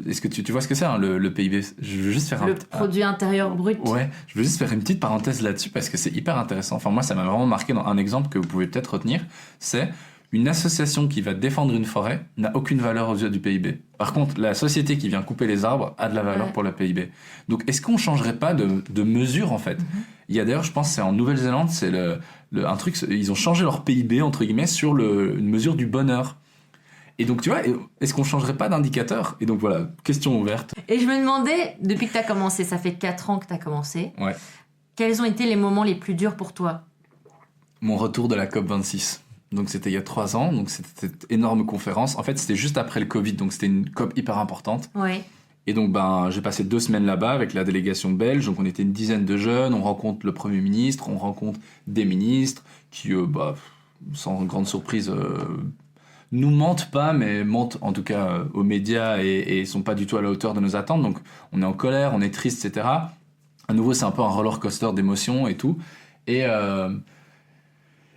est-ce que tu vois ce que c'est, hein, le PIB? Je veux juste faire
le produit intérieur brut.
Ouais, je veux juste faire une petite parenthèse là-dessus parce que c'est hyper intéressant. Enfin, moi, ça m'a vraiment marqué dans un exemple que vous pouvez peut-être retenir. C'est une association qui va défendre une forêt n'a aucune valeur aux yeux du PIB. Par contre, la société qui vient couper les arbres a de la valeur pour le PIB. Donc, est-ce qu'on changerait pas de mesure, en fait? Il y a d'ailleurs, je pense, c'est en Nouvelle-Zélande, c'est un truc, ils ont changé leur PIB, entre guillemets, sur une mesure du bonheur. Et donc, tu vois, est-ce qu'on changerait pas d'indicateur? Et donc, voilà, question ouverte.
Et je me demandais, depuis que tu as commencé, ça fait 4 ans que tu as commencé, quels ont été les moments les plus durs pour toi?
Mon retour de la COP26. Donc, c'était il y a 3 ans, donc c'était cette énorme conférence. En fait, c'était juste après le Covid, donc c'était une COP hyper importante.
Ouais.
Et donc, j'ai passé 2 semaines là-bas avec la délégation belge. Donc, on était une dizaine de jeunes. On rencontre le Premier ministre, on rencontre des ministres qui, sans grande surprise... nous mentent pas, mais mentent en tout cas aux médias et sont pas du tout à la hauteur de nos attentes. Donc on est en colère, on est triste, etc. À nouveau, c'est un peu un roller coaster d'émotions et tout. Et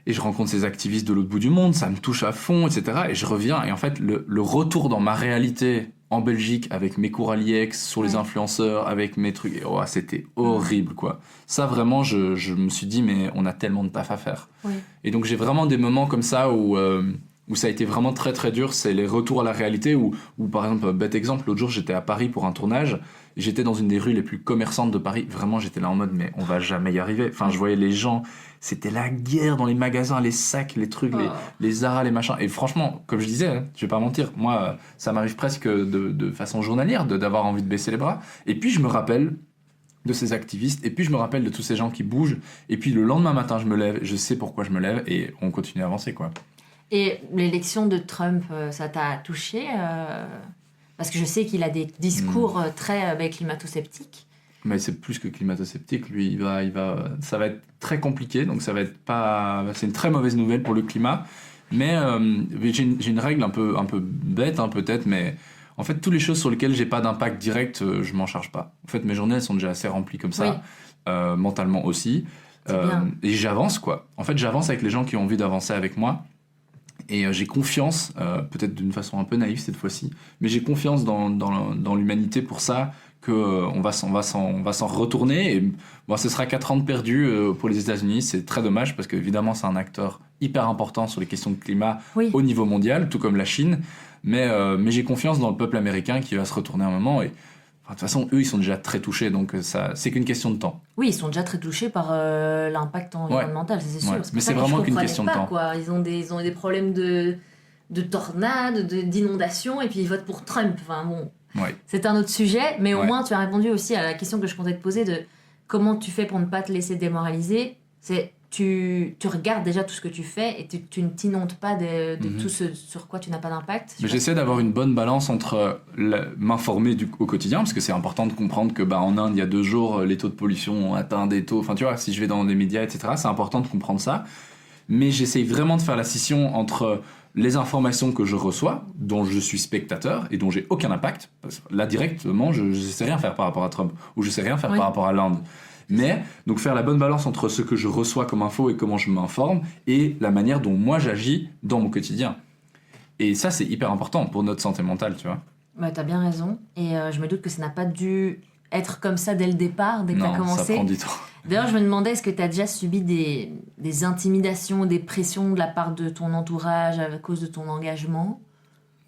je rencontre ces activistes de l'autre bout du monde, ça me touche à fond, etc. Et je reviens, et en fait, le retour dans ma réalité en Belgique, avec mes cours à l'IEX, sur les influenceurs, avec mes trucs, c'était horrible, quoi. Ça, vraiment, je me suis dit, mais on a tellement de taf à faire. Et donc j'ai vraiment des moments comme ça où ça a été vraiment très très dur, c'est les retours à la réalité où par exemple, bête exemple, l'autre jour j'étais à Paris pour un tournage, j'étais dans une des rues les plus commerçantes de Paris, vraiment j'étais là en mode mais on va jamais y arriver, enfin je voyais les gens, c'était la guerre dans les magasins, les sacs, les trucs, les Zara, les machins, et franchement, comme je disais, je vais pas mentir, moi ça m'arrive presque de façon journalière d'avoir envie de baisser les bras, et puis je me rappelle de ces activistes, et puis je me rappelle de tous ces gens qui bougent, et puis le lendemain matin je me lève, je sais pourquoi je me lève, et on continue à avancer, quoi.
Et l'élection de Trump, ça t'a touché Parce que je sais qu'il a des discours très climato-sceptiques.
Mais c'est plus que climato-sceptique, lui, ça va être très compliqué, donc c'est une très mauvaise nouvelle pour le climat. Mais j'ai une règle un peu bête, hein, peut-être, mais en fait, toutes les choses sur lesquelles j'ai pas d'impact direct, je m'en charge pas. En fait, mes journées, elles sont déjà assez remplies comme ça, mentalement aussi. Et j'avance, quoi. En fait, j'avance avec les gens qui ont envie d'avancer avec moi. Et j'ai confiance, peut-être d'une façon un peu naïve cette fois-ci, mais j'ai confiance dans l'humanité pour ça, qu'on va s'en retourner. Et bon, ce sera 4 ans de perdu pour les États-Unis. C'est très dommage parce qu'évidemment, c'est un acteur hyper important sur les questions de climat au niveau mondial, tout comme la Chine. Mais j'ai confiance dans le peuple américain qui va se retourner un moment. Et de toute façon, eux, ils sont déjà très touchés, donc c'est qu'une question de temps.
Oui, ils sont déjà très touchés par l'impact environnemental, c'est sûr.
Mais c'est vraiment qu'une question de temps.
Quoi. Ils ont des problèmes de tornades, d'inondations, et puis ils votent pour Trump. Enfin bon, c'est un autre sujet, mais au moins tu as répondu aussi à la question que je comptais te poser de comment tu fais pour ne pas te laisser démoraliser. Tu regardes déjà tout ce que tu fais et tu ne t'inondes pas de tout ce sur quoi tu n'as pas d'impact.
Mais j'essaie d'avoir une bonne balance entre m'informer au quotidien, parce que c'est important de comprendre que en Inde, il y a 2 jours, les taux de pollution ont atteint des taux... Enfin, tu vois, si je vais dans des médias, etc., c'est important de comprendre ça. Mais j'essaie vraiment de faire la scission entre les informations que je reçois, dont je suis spectateur et dont j'ai aucun impact. Parce que là, directement, je ne sais rien faire par rapport à Trump, ou je ne sais rien faire par rapport à l'Inde. Mais donc faire la bonne balance entre ce que je reçois comme info et comment je m'informe et la manière dont moi j'agis dans mon quotidien. Et ça, c'est hyper important pour notre santé mentale, tu vois.
Ouais, t'as bien raison. Et je me doute que ça n'a pas dû être comme ça dès le départ, dès que t'as commencé.
Non, ça prend du temps.
D'ailleurs, je me demandais, est-ce que t'as déjà subi des intimidations, des pressions de la part de ton entourage à cause de ton engagement ?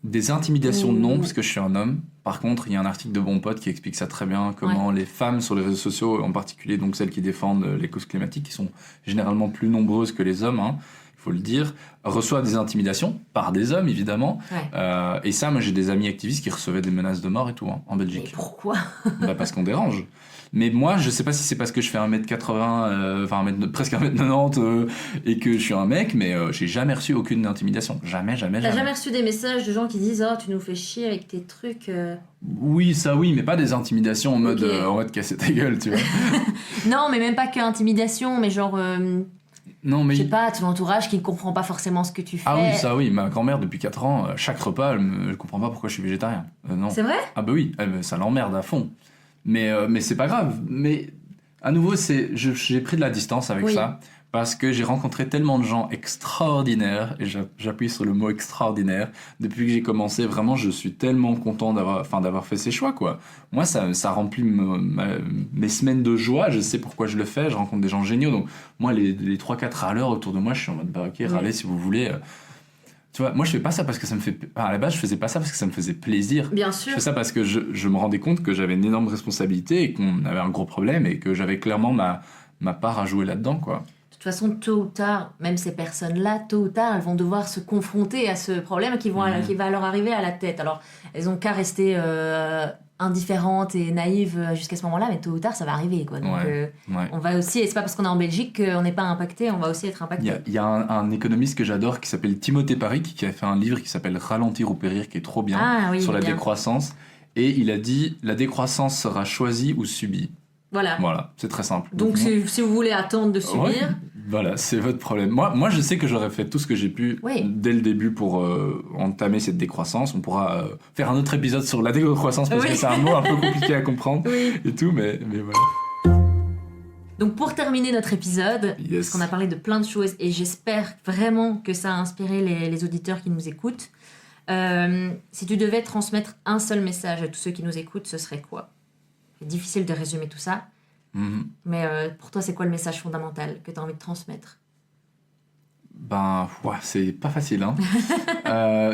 Des intimidations, non, parce que je suis un homme. Par contre, il y a un article de Bon Pote qui explique ça très bien, comment les femmes sur les réseaux sociaux, en particulier donc celles qui défendent les causes climatiques, qui sont généralement plus nombreuses que les hommes, hein, il faut le dire, reçoivent des intimidations, par des hommes évidemment. Et ça, moi j'ai des amis activistes qui recevaient des menaces de mort et tout, hein, en Belgique.
Mais pourquoi ?
Parce qu'on dérange. Mais moi, je sais pas si c'est parce que je fais 1m80, presque 1m90 et que je suis un mec, mais j'ai jamais reçu aucune intimidation. Jamais.
T'as jamais reçu des messages de gens qui disent « Oh, tu nous fais chier avec tes trucs
Oui, ça oui, mais pas des intimidations en mode casser ta gueule, tu vois.
Non, mais même pas que intimidation, mais genre...
Non, mais...
Je sais pas, ton entourage qui ne comprend pas forcément ce que tu fais.
Ah oui, ça oui, ma grand-mère depuis 4 ans, chaque repas, elle comprend pas pourquoi je suis végétarien. Non.
C'est vrai ?
Ah bah oui, ça l'emmerde à fond. Mais c'est pas grave. Mais à nouveau, j'ai pris de la distance avec ça parce que j'ai rencontré tellement de gens extraordinaires, et j'appuie sur le mot extraordinaire. Depuis que j'ai commencé, vraiment, je suis tellement content d'avoir fait ces choix, quoi. Moi, ça remplit mes semaines de joie. Je sais pourquoi je le fais. Je rencontre des gens géniaux. Donc moi, les 3-4 râleurs autour de moi, je suis en mode ok, râlez si vous voulez. Tu vois, moi je fais pas ça parce que ça me fait... à la base, je faisais pas ça parce que ça me faisait plaisir.
Bien sûr.
Je fais ça parce que je me rendais compte que j'avais une énorme responsabilité et qu'on avait un gros problème et que j'avais clairement ma part à jouer là-dedans, quoi.
De toute façon, tôt ou tard, même ces personnes-là, tôt ou tard, elles vont devoir se confronter à ce problème qui va leur arriver à la tête. Alors, elles ont qu'à rester indifférentes et naïves jusqu'à ce moment-là, mais tôt ou tard, ça va arriver, quoi. Donc, on va aussi... Et c'est pas parce qu'on est en Belgique qu'on n'est pas impacté, on va aussi être impacté.
Il y a un économiste que j'adore qui s'appelle Timothée Paris, qui a fait un livre qui s'appelle « Ralentir ou périr », qui est trop bien, sur la décroissance. Et il a dit « La décroissance sera choisie ou subie ». Voilà, c'est très simple.
Donc si vous voulez attendre de subir...
Voilà, c'est votre problème. Moi, je sais que j'aurais fait tout ce que j'ai pu dès le début pour entamer cette décroissance. On pourra faire un autre épisode sur la décroissance parce que c'est un mot un peu compliqué à comprendre et tout, mais voilà.
Donc pour terminer notre épisode, parce qu'on a parlé de plein de choses et j'espère vraiment que ça a inspiré les auditeurs qui nous écoutent, si tu devais transmettre un seul message à tous ceux qui nous écoutent, ce serait quoi ? C'est difficile de résumer tout ça, mais pour toi, c'est quoi le message fondamental que tu as envie de transmettre ?
C'est pas facile, hein.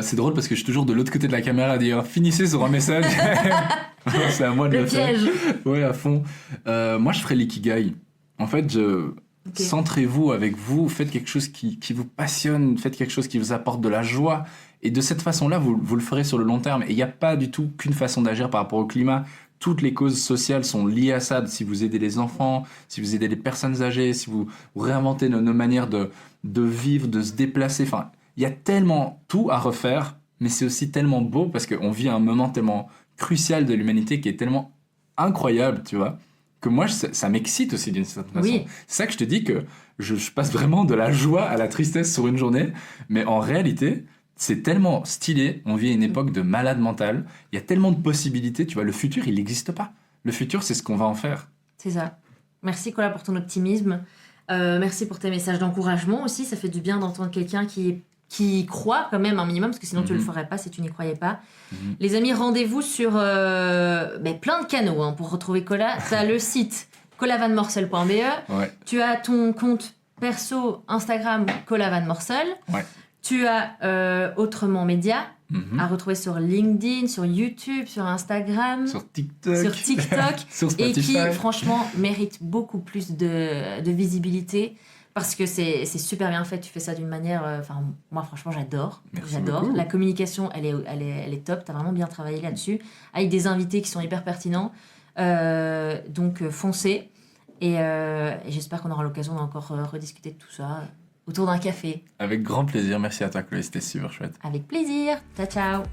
C'est drôle parce que je suis toujours de l'autre côté de la caméra à dire finissez sur un message. C'est à moi de le faire. Ouais, à fond. Moi, je ferais l'ikigai. En fait, centrez-vous avec vous, faites quelque chose qui vous passionne, faites quelque chose qui vous apporte de la joie. Et de cette façon-là, vous le ferez sur le long terme. Et il n'y a pas du tout qu'une façon d'agir par rapport au climat. Toutes les causes sociales sont liées à ça. Si vous aidez les enfants, si vous aidez les personnes âgées, si vous réinventez nos manières de vivre, de se déplacer. Enfin, il y a tellement tout à refaire, mais c'est aussi tellement beau parce qu'on vit un moment tellement crucial de l'humanité qui est tellement incroyable, tu vois, que moi, ça m'excite aussi d'une certaine façon.
Oui.
C'est ça que je te dis que je passe vraiment de la joie à la tristesse sur une journée, mais en réalité, c'est tellement stylé, on vit à une époque de malade mental, il y a tellement de possibilités, tu vois, le futur, il n'existe pas. Le futur, c'est ce qu'on va en faire.
C'est ça. Merci Cola pour ton optimisme. Merci pour tes messages d'encouragement aussi. Ça fait du bien d'entendre quelqu'un qui croit quand même un minimum, parce que sinon tu le ferais pas si tu n'y croyais pas. Les amis, rendez-vous sur plein de canaux hein, pour retrouver Cola. Tu as le site colavanmorcel.be.
Ouais.
Tu as ton compte perso Instagram colavanmorcel.
Ouais.
Tu as Autrement Média à retrouver sur LinkedIn, sur YouTube, sur Instagram,
sur TikTok,
sur
sur Spotify.
Et qui, franchement, mérite beaucoup plus de visibilité parce que c'est super bien fait. Tu fais ça d'une manière... moi, franchement, j'adore.
Merci
J'adore.
beaucoup.
La communication, elle est top. Tu as vraiment bien travaillé là-dessus avec des invités qui sont hyper pertinents. Donc, foncez. Et j'espère qu'on aura l'occasion d'encore rediscuter de tout ça autour d'un café.
Avec grand plaisir. Merci à toi, Chloé. C'était super chouette.
Avec plaisir. Ciao, ciao.